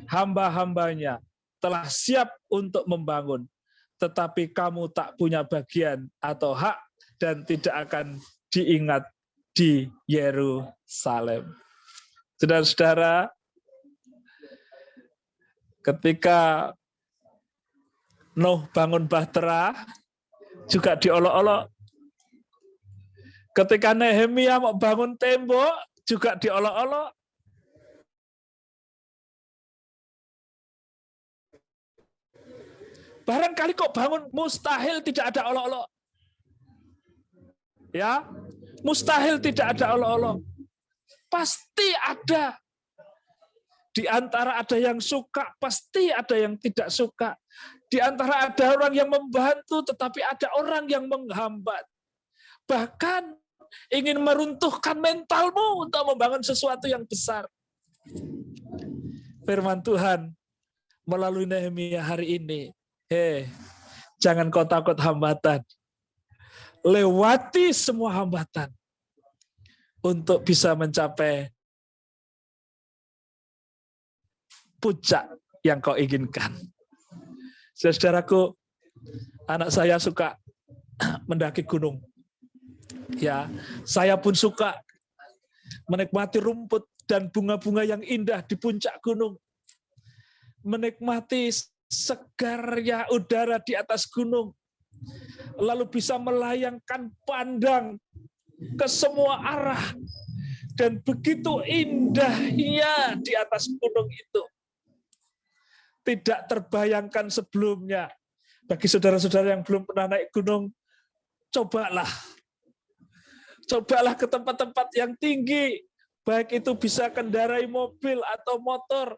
Hamba-hambanya telah siap untuk membangun, tetapi kamu tak punya bagian atau hak dan tidak akan diingat di Yerusalem. Saudara-saudara, ketika Nuh bangun bahtera, juga diolok-olok. Ketika Nehemia mau bangun tembok, juga diolok-olok. Barangkali kok bangun, mustahil tidak ada olok-olok. Ya, mustahil tidak ada olok-olok. Pasti ada. Di antara ada yang suka, pasti ada yang tidak suka. Di antara ada orang yang membantu, tetapi ada orang yang menghambat. Bahkan ingin meruntuhkan mentalmu untuk membangun sesuatu yang besar. Firman Tuhan melalui Nehemia hari ini, jangan kau takut hambatan. Lewati semua hambatan untuk bisa mencapai puncak yang kau inginkan. Saudaraku, anak saya suka mendaki gunung. Ya, saya pun suka menikmati rumput dan bunga-bunga yang indah di puncak gunung. Menikmati segarnya udara di atas gunung. Lalu bisa melayangkan pandang ke semua arah. Dan begitu indahnya di atas gunung itu. Tidak terbayangkan sebelumnya. Bagi saudara-saudara yang belum pernah naik gunung, cobalah. Cobalah ke tempat-tempat yang tinggi. Baik itu bisa kendarai mobil atau motor.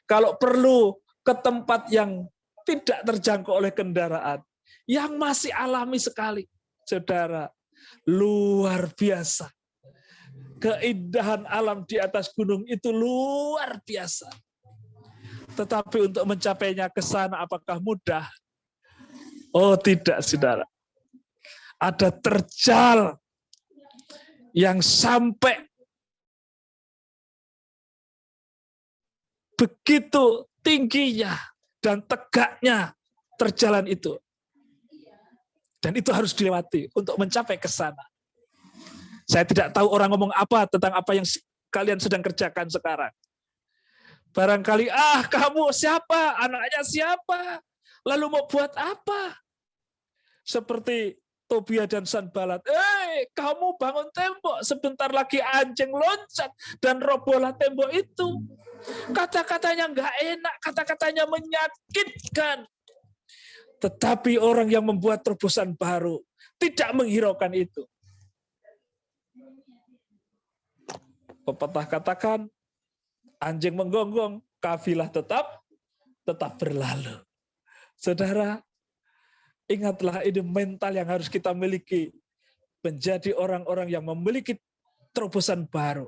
Kalau perlu ke tempat yang tidak terjangkau oleh kendaraan. Yang masih alami sekali. Saudara, luar biasa. Keindahan alam di atas gunung itu luar biasa. Tetapi untuk mencapainya ke sana apakah mudah? Oh tidak, saudara. Ada terjal yang sampai begitu tingginya dan tegaknya terjalan itu. Dan itu harus dilewati untuk mencapai ke sana. Saya tidak tahu orang ngomong apa tentang apa yang kalian sedang kerjakan sekarang. Barangkali, kamu siapa? Anaknya siapa? Lalu mau buat apa? Seperti Tobia dan Sanbalat. Kamu bangun tembok. Sebentar lagi anjing loncat dan robohlah tembok itu. Kata-katanya nggak enak. Kata-katanya menyakitkan. Tetapi orang yang membuat terobosan baru tidak menghiraukan itu. Pepatah katakan, anjing menggonggong, kafilah tetap berlalu. Saudara, ingatlah ini mental yang harus kita miliki. Menjadi orang-orang yang memiliki terobosan baru.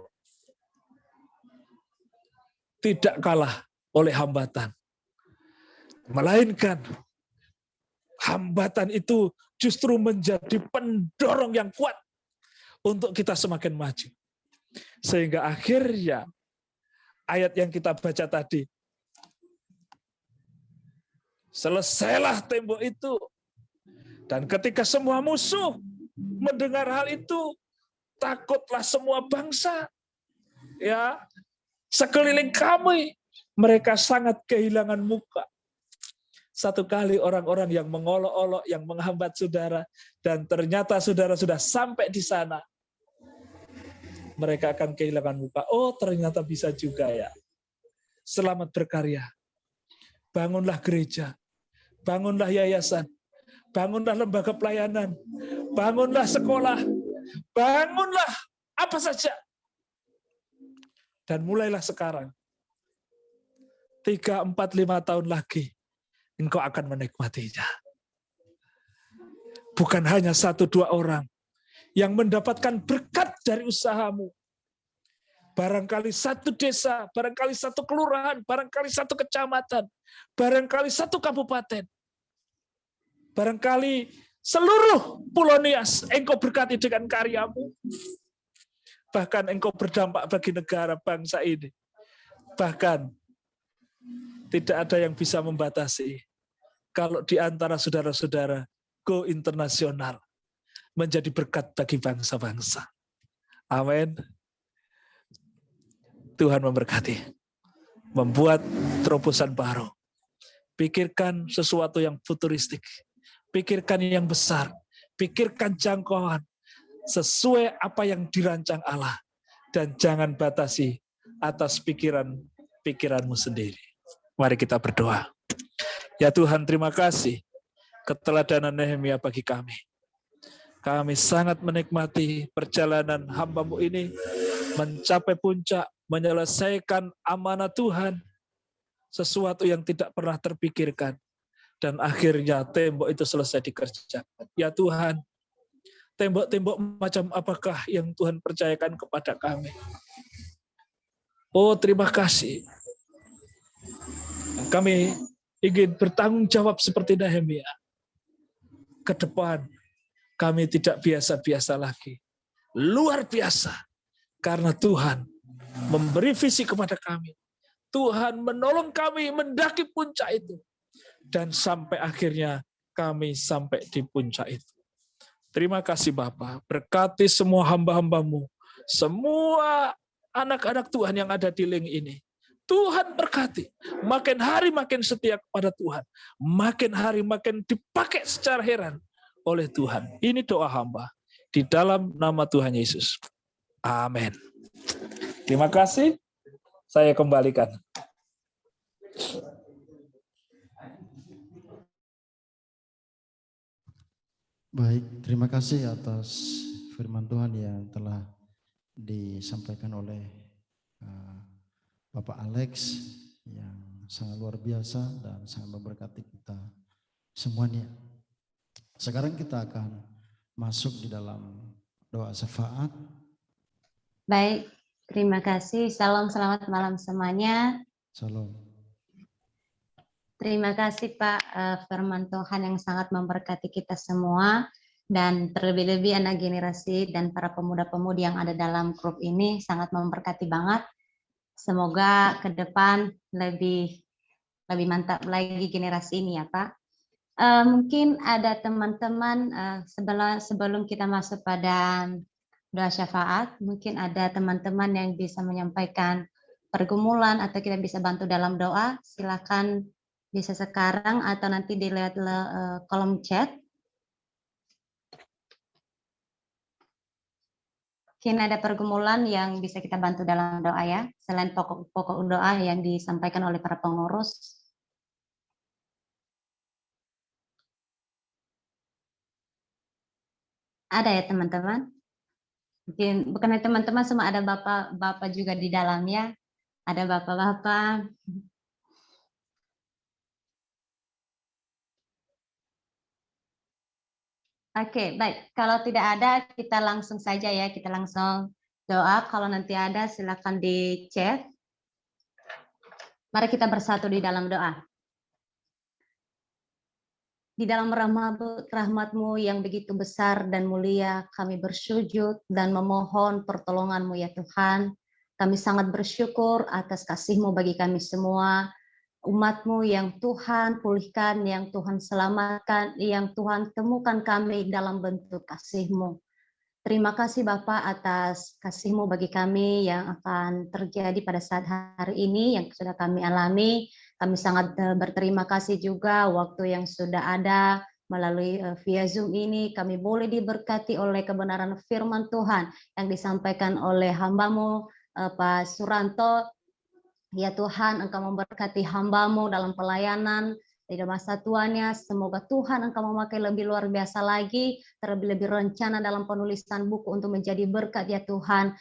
Tidak kalah oleh hambatan. Melainkan, hambatan itu justru menjadi pendorong yang kuat untuk kita semakin maju. Sehingga akhirnya, ayat yang kita baca tadi, selesailah tembok itu. Dan ketika semua musuh mendengar hal itu, takutlah semua bangsa. Ya, sekeliling kami, mereka sangat kehilangan muka. Satu kali orang-orang yang mengolok-olok, yang menghambat saudara, dan ternyata saudara sudah sampai di sana. Mereka akan kehilangan muka. Oh, ternyata bisa juga ya. Selamat berkarya. Bangunlah gereja. Bangunlah yayasan. Bangunlah lembaga pelayanan. Bangunlah sekolah. Bangunlah apa saja. Dan mulailah sekarang. 3, 4, 5 tahun lagi, engkau akan menikmatinya. Bukan hanya 1, 2 orang yang mendapatkan berkat dari usahamu. Barangkali 1 desa, barangkali 1 kelurahan, barangkali 1 kecamatan, barangkali 1 kabupaten. Barangkali seluruh Pulau Nias engkau berkati dengan karyamu. Bahkan engkau berdampak bagi negara bangsa ini. Bahkan tidak ada yang bisa membatasi. Kalau di antara saudara-saudara go internasional, menjadi berkat bagi bangsa-bangsa. Amin. Tuhan memberkati. Membuat terobosan baru. Pikirkan sesuatu yang futuristik. Pikirkan yang besar. Pikirkan jangkauan. Sesuai apa yang dirancang Allah. Dan jangan batasi atas pikiranmu sendiri. Mari kita berdoa. Ya Tuhan, terima kasih keteladanan Nehemia bagi kami. Kami sangat menikmati perjalanan hamba-Mu ini mencapai puncak, menyelesaikan amanah Tuhan, sesuatu yang tidak pernah terpikirkan. Dan akhirnya tembok itu selesai dikerjakan. Ya Tuhan, tembok-tembok macam apakah yang Tuhan percayakan kepada kami? Oh, terima kasih. Kami ingin bertanggung jawab seperti Nehemia. Ke depan, kami tidak biasa-biasa lagi. Luar biasa. Karena Tuhan memberi visi kepada kami. Tuhan menolong kami mendaki puncak itu. Dan sampai akhirnya kami sampai di puncak itu. Terima kasih Bapa. Berkati semua hamba-hamba-Mu. Semua anak-anak Tuhan yang ada di link ini. Tuhan berkati. Makin hari makin setia kepada Tuhan. Makin hari makin dipakai secara heran oleh Tuhan. Ini doa hamba. Di dalam nama Tuhan Yesus. Amin. Terima kasih. Saya kembalikan. Baik, terima kasih atas firman Tuhan yang telah disampaikan oleh Bapak Alex yang sangat luar biasa dan sangat memberkati kita semuanya. Sekarang kita akan masuk di dalam doa syafaat. Baik, terima kasih. Salam, selamat malam semuanya. Salam. Terima kasih Pak firman Tuhan yang sangat memberkati kita semua. Dan terlebih-lebih anak generasi dan para pemuda-pemudi yang ada dalam grup ini sangat memberkati banget. Semoga ke depan lebih mantap lagi generasi ini ya Pak. Mungkin ada teman-teman sebelum kita masuk pada doa syafaat, mungkin ada teman-teman yang bisa menyampaikan pergumulan atau kita bisa bantu dalam doa. Silakan bisa sekarang atau nanti dilihat kolom chat. Mungkin ada pergumulan yang bisa kita bantu dalam doa ya, selain pokok-pokok doa yang disampaikan oleh para pengurus. Ada ya teman-teman? Mungkin bukan teman-teman semua, ada bapak-bapak juga di dalamnya. Ada bapak-bapak. Oke, baik. Kalau tidak ada, kita langsung saja ya. Kita langsung doa. Kalau nanti ada, silakan di chat. Mari kita bersatu di dalam doa. Di dalam rahmat-Mu yang begitu besar dan mulia, kami bersujud dan memohon pertolongan-Mu ya Tuhan. Kami sangat bersyukur atas kasih-Mu bagi kami semua. Umat-Mu yang Tuhan pulihkan, yang Tuhan selamatkan, yang Tuhan temukan kami dalam bentuk kasih-Mu. Terima kasih Bapak atas kasih-Mu bagi kami yang akan terjadi pada saat hari ini, yang sudah kami alami. Kami sangat berterima kasih juga waktu yang sudah ada melalui via Zoom ini, kami boleh diberkati oleh kebenaran firman Tuhan yang disampaikan oleh hamba-Mu Pak Suranto. Ya Tuhan, Engkau memberkati hamba-Mu dalam pelayanan di masa tuanya. Semoga Tuhan Engkau memakai lebih luar biasa lagi, terlebih-lebih rencana dalam penulisan buku untuk menjadi berkat ya Tuhan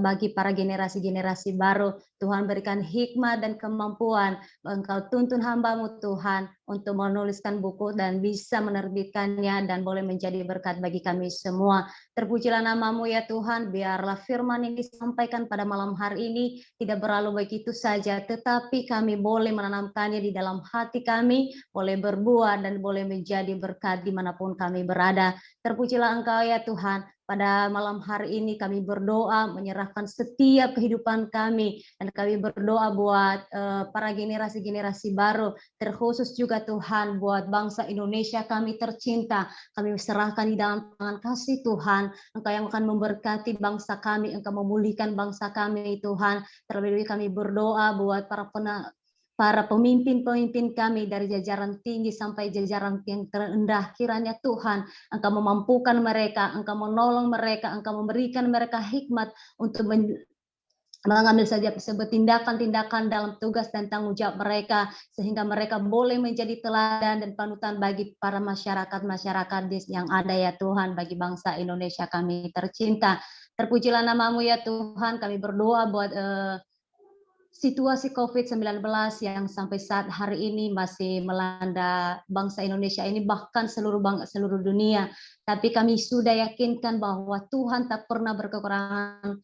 bagi para generasi-generasi baru. Tuhan berikan hikmat dan kemampuan. Engkau tuntun hamba-Mu Tuhan untuk menuliskan buku dan bisa menerbitkannya dan boleh menjadi berkat bagi kami semua. Terpujilah nama-Mu ya Tuhan, biarlah firman yang disampaikan pada malam hari ini tidak berlalu begitu saja, tetapi kami boleh menanamkannya di dalam hati kami, boleh berbuah dan boleh menjadi berkat dimanapun kami berada. Terpujilah Engkau ya Tuhan. Pada malam hari ini kami berdoa menyerahkan setiap kehidupan kami, dan kami berdoa buat para generasi-generasi baru, terkhusus juga Tuhan buat bangsa Indonesia kami tercinta. Kami serahkan di dalam tangan kasih Tuhan. Engkau yang akan memberkati bangsa kami, Engkau memulihkan bangsa kami Tuhan. Terlebih kami berdoa buat para pemimpin-pemimpin kami dari jajaran tinggi sampai jajaran yang terendah. Kiranya Tuhan Engkau memampukan mereka, Engkau menolong mereka, Engkau memberikan mereka hikmat untuk mengambil saja sebuah tindakan-tindakan dalam tugas dan tanggung jawab mereka, sehingga mereka boleh menjadi teladan dan panutan bagi para masyarakat yang ada ya Tuhan, bagi bangsa Indonesia kami tercinta. Terpujilah nama-Mu ya Tuhan. Kami berdoa buat situasi COVID-19 yang sampai saat hari ini masih melanda bangsa Indonesia ini, bahkan seluruh dunia. Tapi kami sudah yakinkan bahwa Tuhan tak pernah berkekurangan,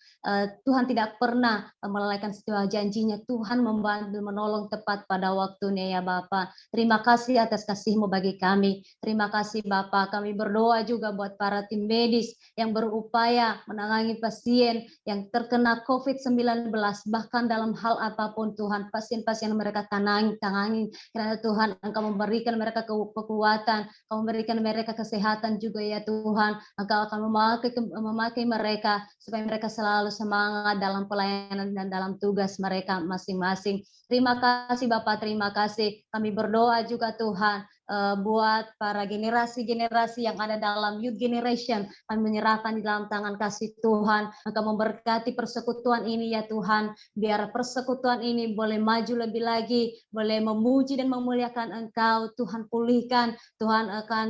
Tuhan tidak pernah melalaikan setiap janjinya. Tuhan membantu menolong tepat pada waktunya ya Bapa. Terima kasih atas kasih-Mu bagi kami. Terima kasih Bapa. Kami berdoa juga buat para tim medis yang berupaya menangani pasien yang terkena COVID-19, bahkan dalam hal apapun Tuhan, pasien-pasien mereka tangani, karena Tuhan Engkau memberikan mereka kekuatan, Engkau memberikan mereka kesehatan juga ya Tuhan. Engkau akan memakai mereka supaya mereka selalu semangat dalam pelayanan dan dalam tugas mereka masing-masing. Terima kasih Bapak, terima kasih. Kami berdoa juga Tuhan buat para generasi-generasi yang ada dalam youth generation. Kami menyerahkan di dalam tangan kasih Tuhan. Engkau memberkati persekutuan ini ya Tuhan. Biar persekutuan ini boleh maju lebih lagi, boleh memuji dan memuliakan Engkau. Tuhan pulihkan, Tuhan akan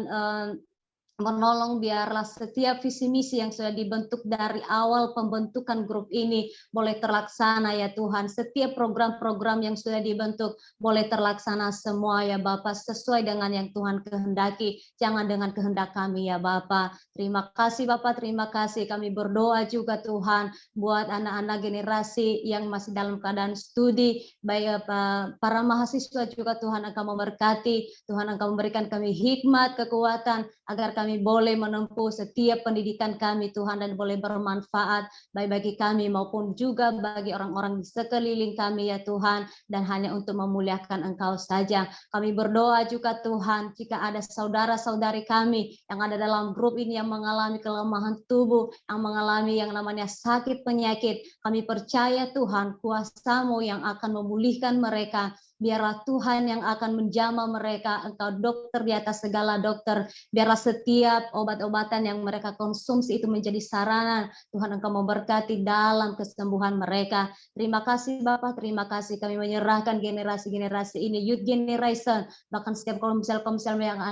menolong biarlah setiap visi misi yang sudah dibentuk dari awal pembentukan grup ini boleh terlaksana ya Tuhan. Setiap program-program yang sudah dibentuk boleh terlaksana semua ya Bapa, sesuai dengan yang Tuhan kehendaki, jangan dengan kehendak kami ya Bapa. Terima kasih Bapa, terima kasih. Kami berdoa juga Tuhan buat anak-anak generasi yang masih dalam keadaan studi, baik para mahasiswa juga Tuhan akan memberkati, Tuhan akan memberikan kami hikmat, kekuatan agar kami boleh menempuh setiap pendidikan kami Tuhan, dan boleh bermanfaat baik bagi kami maupun juga bagi orang-orang di sekeliling kami ya Tuhan, dan hanya untuk memuliakan Engkau saja. Kami berdoa juga Tuhan, jika ada saudara-saudari kami yang ada dalam grup ini yang mengalami kelemahan tubuh, yang mengalami yang namanya sakit penyakit, kami percaya Tuhan kuasa-Mu yang akan memulihkan mereka. Biarlah Tuhan yang akan menjamah mereka, Engkau dokter di atas segala dokter. Biarlah setiap obat-obatan yang mereka konsumsi itu menjadi sarana Tuhan Engkau memberkati dalam kesembuhan mereka. Terima kasih Bapak, terima kasih. Kami menyerahkan generasi-generasi ini, youth generation, bahkan setiap komsel-komsel yang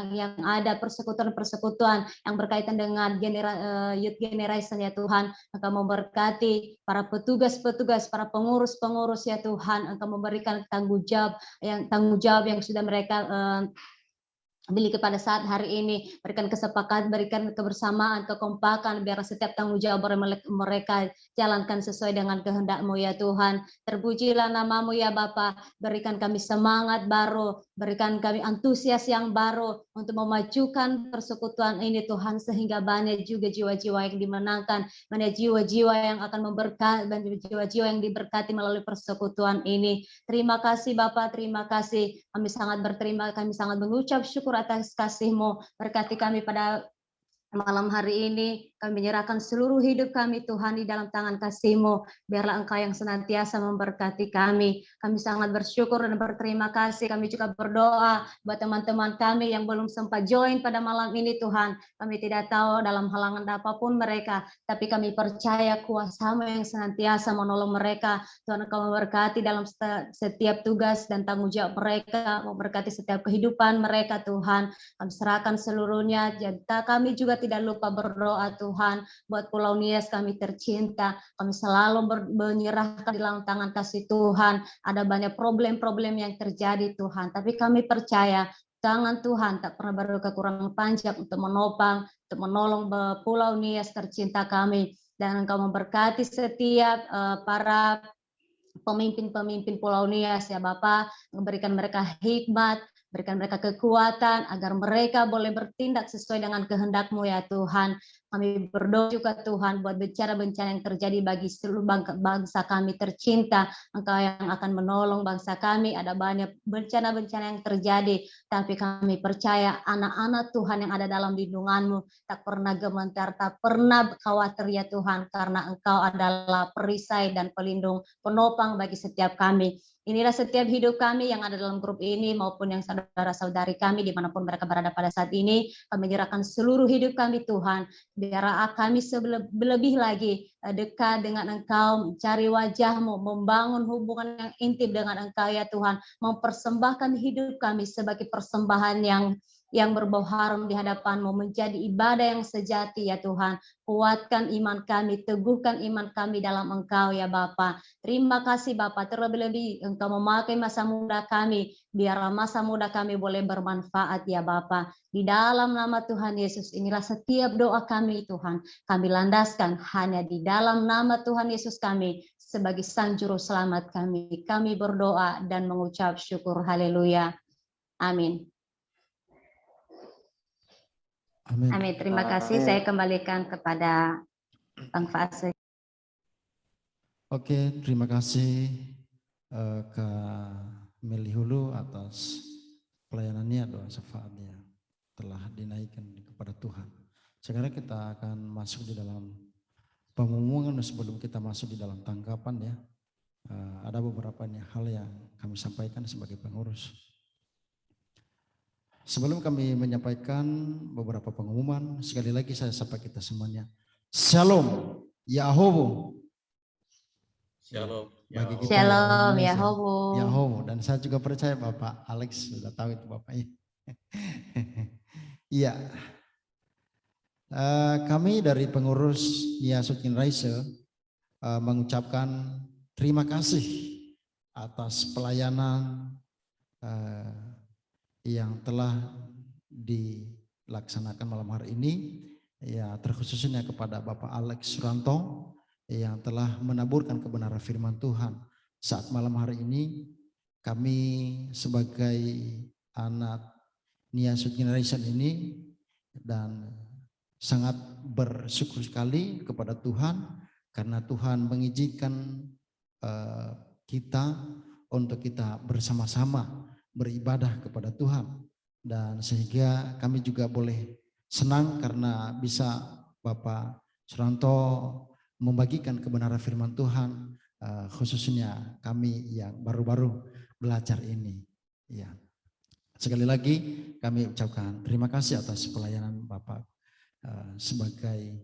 ada, persekutuan-persekutuan yang berkaitan dengan youth generation ya Tuhan. Engkau memberkati para petugas-petugas, para pengurus-pengurus ya Tuhan. Engkau memberikan tanggung jawab yang sudah mereka miliki pada saat hari ini. Berikan kesepakatan, berikan kebersamaan, kekompakan, biar setiap tanggung jawab mereka jalankan sesuai dengan kehendak-Mu ya Tuhan. Terpujilah nama-Mu ya Bapa. Berikan kami semangat baru, berikan kami antusias yang baru untuk memajukan persekutuan ini Tuhan, sehingga banyak juga jiwa-jiwa yang dimenangkan, banyak jiwa-jiwa yang akan memberkati, banyak jiwa-jiwa yang diberkati melalui persekutuan ini. Terima kasih Bapak, terima kasih. Kami sangat mengucap syukur atas kasih-Mu. Berkati kami pada malam hari ini, Kami menyerahkan seluruh hidup kami Tuhan di dalam tangan kasih-Mu. Biarlah Engkau yang senantiasa memberkati kami. Kami sangat bersyukur dan berterima kasih. Kami juga berdoa buat teman-teman kami yang belum sempat join pada malam ini Tuhan. Kami tidak tahu dalam halangan apapun mereka, tapi kami percaya kuasa-Mu yang senantiasa menolong mereka. Tuhan, Engkau memberkati dalam setiap tugas dan tanggung jawab mereka, memberkati setiap kehidupan mereka Tuhan. Kami serahkan seluruhnya. Kami juga tidak lupa berdoa Tuhan buat Pulau Nias kami tercinta. Kami selalu menyerahkan di dalam tangan kasih Tuhan. Ada banyak problem-problem yang terjadi Tuhan, tapi kami percaya tangan Tuhan tak pernah berkekurangan panjang untuk menopang, untuk menolong Pulau Nias tercinta kami. Dan Engkau memberkati setiap para pemimpin-pemimpin Pulau Nias ya Bapak, memberikan mereka hikmat, berikan mereka kekuatan agar mereka boleh bertindak sesuai dengan kehendak-Mu ya Tuhan. Kami berdoa juga Tuhan buat bencana-bencana yang terjadi bagi seluruh bangsa kami tercinta. Engkau yang akan menolong bangsa kami. Ada banyak bencana-bencana yang terjadi, tapi kami percaya anak-anak Tuhan yang ada dalam lindungan-Mu tak pernah gemetar, tak pernah khawatir ya Tuhan, karena Engkau adalah perisai dan pelindung, penopang bagi setiap kami. Inilah setiap hidup kami yang ada dalam grup ini maupun yang saudara-saudari kami dimanapun mereka berada pada saat ini. Kami menyerahkan seluruh hidup kami Tuhan. Biar kami lebih lagi dekat dengan Engkau, mencari wajah-Mu, membangun hubungan yang intim dengan Engkau ya Tuhan. Mempersembahkan hidup kami sebagai persembahan yang berbau harum di hadapan-Mu, menjadi ibadah yang sejati ya Tuhan. Kuatkan iman kami, teguhkan iman kami dalam Engkau ya Bapa. Terima kasih Bapa, terlebih-lebih Engkau memakai masa muda kami, biar masa muda kami boleh bermanfaat ya Bapa. Di dalam nama Tuhan Yesus, inilah setiap doa kami Tuhan. Kami landaskan hanya di dalam nama Tuhan Yesus kami, sebagai Sang Juru Selamat kami. Kami berdoa dan mengucap syukur. Haleluya. Amin. Amin. Amin. Terima kasih. Saya kembalikan kepada Bang Fase. Oke, terima kasih Kak Meli Hulu atas pelayanannya, doa syafaatnya telah dinaikkan kepada Tuhan. Sekarang kita akan masuk di dalam pengumuman sebelum kita masuk di dalam tanggapan ya. Ada beberapa hal yang kami sampaikan sebagai pengurus. Sebelum kami menyampaikan beberapa pengumuman, sekali lagi saya sapa kita semuanya. Shalom, Yahowo. Shalom. Bagi kita Shalom, Indonesia, Yahowo. Yahowo. Dan saya juga percaya Bapak Alex sudah tahu itu Bapaknya. Iya. Kami dari pengurus Yasukin Raise mengucapkan terima kasih atas pelayanan yang telah dilaksanakan malam hari ini, ya terkhususnya kepada Bapak Alex Suranto yang telah menaburkan kebenaran firman Tuhan. Saat malam hari ini kami sebagai anak Nias Youth Generation ini dan sangat bersyukur sekali kepada Tuhan karena Tuhan mengizinkan kita untuk kita bersama-sama beribadah kepada Tuhan, dan sehingga kami juga boleh senang karena bisa Bapak Suranto membagikan kebenaran firman Tuhan, khususnya kami yang baru-baru belajar ini. Ya, sekali lagi kami ucapkan terima kasih atas pelayanan Bapak sebagai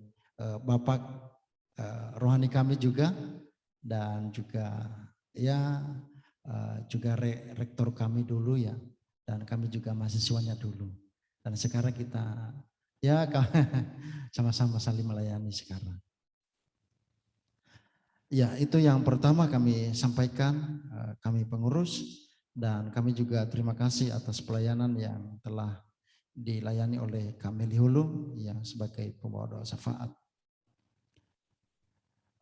Bapak rohani kami juga, dan juga ya juga rektor kami dulu ya, dan kami juga mahasiswanya dulu, dan sekarang kita ya sama-sama saling melayani sekarang. Ya, itu yang pertama kami sampaikan, kami pengurus, dan kami juga terima kasih atas pelayanan yang telah dilayani oleh Kak Meli Hulu yang sebagai pembawa doa syafaat.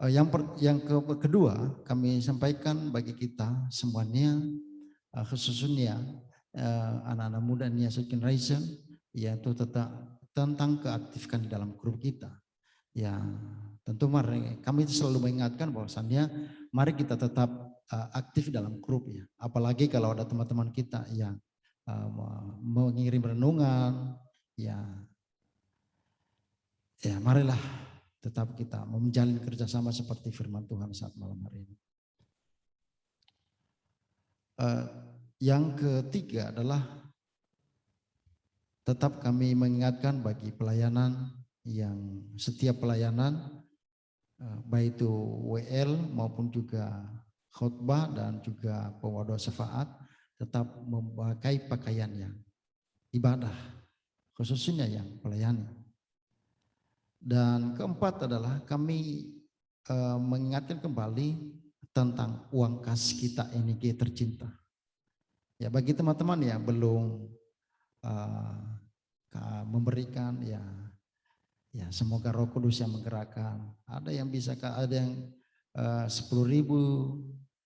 Yang kedua kami sampaikan bagi kita semuanya, khususnya anak-anak muda Nias Youth Generation, yaitu tentang keaktifkan di dalam grup kita. Ya, tentu kami selalu mengingatkan bahwasannya mari kita tetap aktif dalam grup ya. Apalagi kalau ada teman-teman kita yang mengirim renungan, ya marilah tetap kita menjalin kerjasama seperti firman Tuhan saat malam hari ini. Yang ketiga adalah tetap kami mengingatkan bagi pelayanan yang setiap pelayanan baik itu WL maupun juga khotbah dan juga pewadah syafaat tetap memakai pakaian yang ibadah, khususnya yang pelayani. Dan keempat adalah kami mengingatkan kembali tentang uang kas kita NIG tercinta. Ya, bagi teman-teman yang belum memberikan, ya semoga Roh Kudus yang menggerakkan. Ada yang bisa, ada yang 10.000,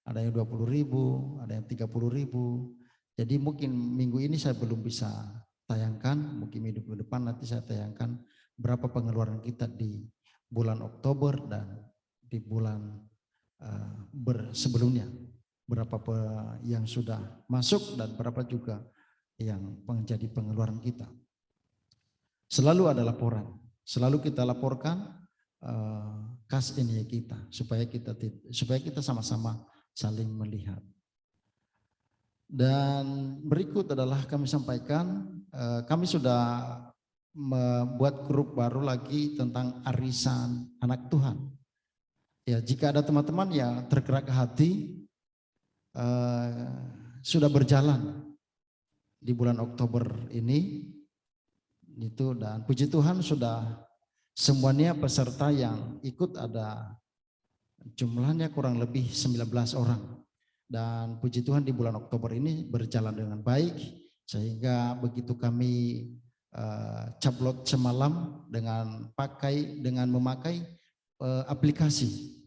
ada yang 20.000, ada yang 30.000. Jadi mungkin minggu ini saya belum bisa tayangkan, mungkin minggu depan nanti saya tayangkan berapa pengeluaran kita di bulan Oktober dan di bulan sebelumnya, berapa yang sudah masuk dan berapa juga yang menjadi pengeluaran kita. Selalu ada laporan, selalu kita laporkan kas ini kita supaya kita sama-sama saling melihat. Dan berikut adalah kami sampaikan, kami sudah membuat grup baru lagi tentang arisan anak Tuhan. Ya, jika ada teman-teman yang tergerak hati sudah berjalan di bulan Oktober ini itu, dan puji Tuhan sudah semuanya peserta yang ikut ada jumlahnya kurang lebih 19 orang. Dan puji Tuhan di bulan Oktober ini berjalan dengan baik sehingga begitu kami caplot semalam dengan memakai aplikasi.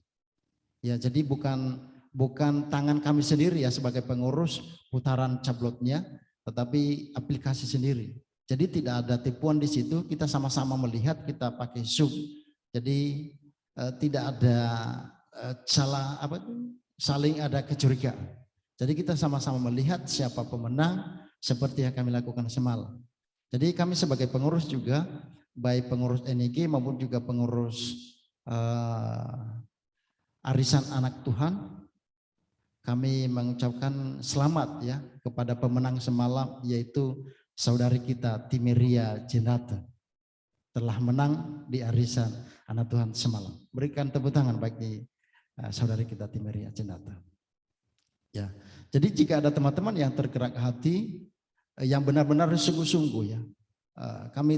Ya, jadi bukan tangan kami sendiri ya sebagai pengurus putaran caplotnya, tetapi aplikasi sendiri. Jadi tidak ada tipuan di situ, kita sama-sama melihat, kita pakai Zoom. Jadi tidak ada saling ada kecurigaan. Jadi kita sama-sama melihat siapa pemenang seperti yang kami lakukan semalam. Jadi kami sebagai pengurus juga, baik pengurus NIG maupun juga pengurus arisan anak Tuhan, kami mengucapkan selamat ya kepada pemenang semalam, yaitu saudari kita Timeria Jenata telah menang di arisan anak Tuhan semalam. Berikan tepuk tangan bagi saudari kita Timeria Jenata. Ya, jadi jika ada teman-teman yang tergerak hati, yang benar-benar sungguh-sungguh ya, kami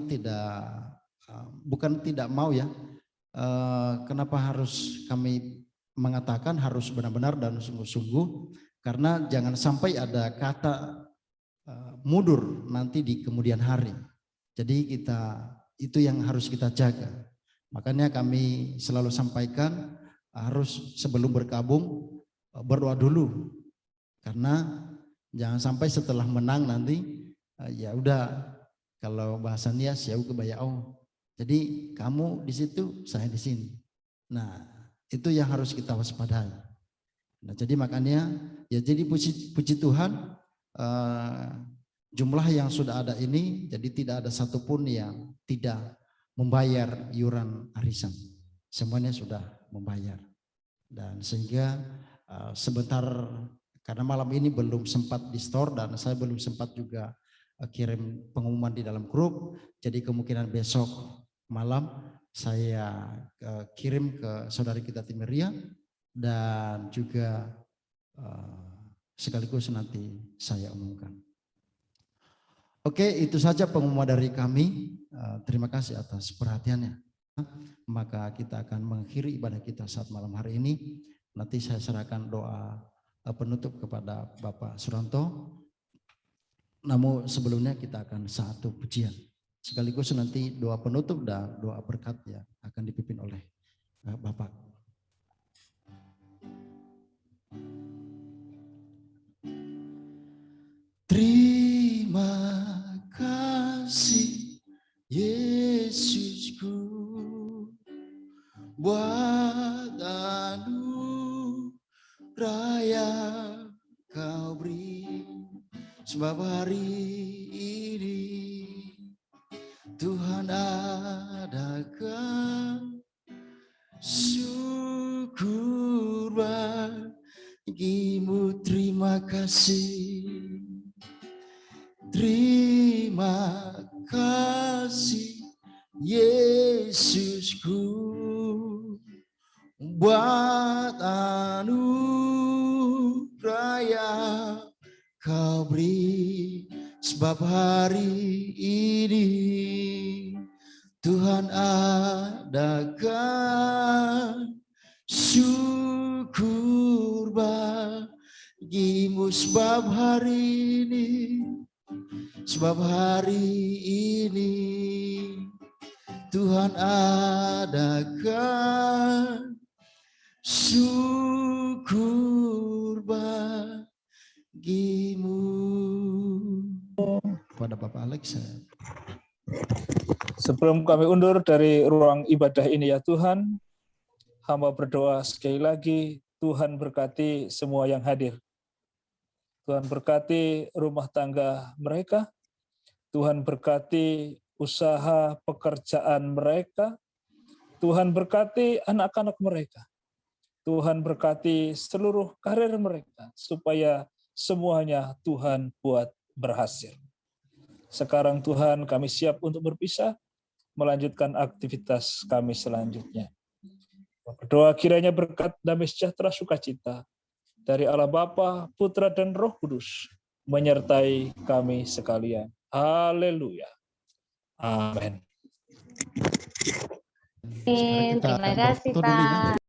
bukan tidak mau ya, kenapa harus kami mengatakan harus benar-benar dan sungguh-sungguh, karena jangan sampai ada kata mundur nanti di kemudian hari. Jadi itu yang harus kita jaga. Makanya kami selalu sampaikan harus sebelum bergabung berdoa dulu, karena jangan sampai setelah menang nanti ya udah, kalau bahasanya siau kebayau. Jadi kamu di situ, saya di sini. Nah, itu yang harus kita waspadai. Nah, jadi makanya ya, jadi puji Tuhan, jumlah yang sudah ada ini, jadi tidak ada satupun yang tidak membayar iuran arisan. Semuanya sudah membayar. Dan sehingga sebentar, karena malam ini belum sempat di store dan saya belum sempat juga kirim pengumuman di dalam grup, jadi kemungkinan besok malam saya kirim ke saudari kita Timeria dan juga sekaligus nanti saya umumkan. Oke, itu saja pengumuman dari kami. Terima kasih atas perhatiannya. Maka kita akan mengakhiri ibadah kita saat malam hari ini. Nanti saya serahkan doa penutup kepada Bapak Suranto. Namun sebelumnya kita akan satu pujian. Sekaligus nanti doa penutup dan doa berkat ya akan dipimpin oleh Bapak. Terima kasih Yesusku buat anugerah yang kau beri, sebab hari ini Tuhan adakan kasih, terima kasih Yesusku buat anugerah yang Kau beri, sebab hari ini Tuhan adakan syukur bagimu, sebab hari ini Tuhan adakan syukur bagimu. Kepada Bapak Alex. Sebelum kami undur dari ruang ibadah ini ya Tuhan, hamba berdoa sekali lagi, Tuhan berkati semua yang hadir. Tuhan berkati rumah tangga mereka, Tuhan berkati usaha pekerjaan mereka, Tuhan berkati anak-anak mereka, Tuhan berkati seluruh karir mereka, supaya semuanya Tuhan buat berhasil. Sekarang Tuhan kami siap untuk berpisah, melanjutkan aktivitas kami selanjutnya. Berdoa kiranya berkat damai sejahtera sukacita dari Allah Bapa, Putra dan Roh Kudus menyertai kami sekalian. Haleluya. Amin. Sekarang kita Terima kasih foto dulu ya. Pak.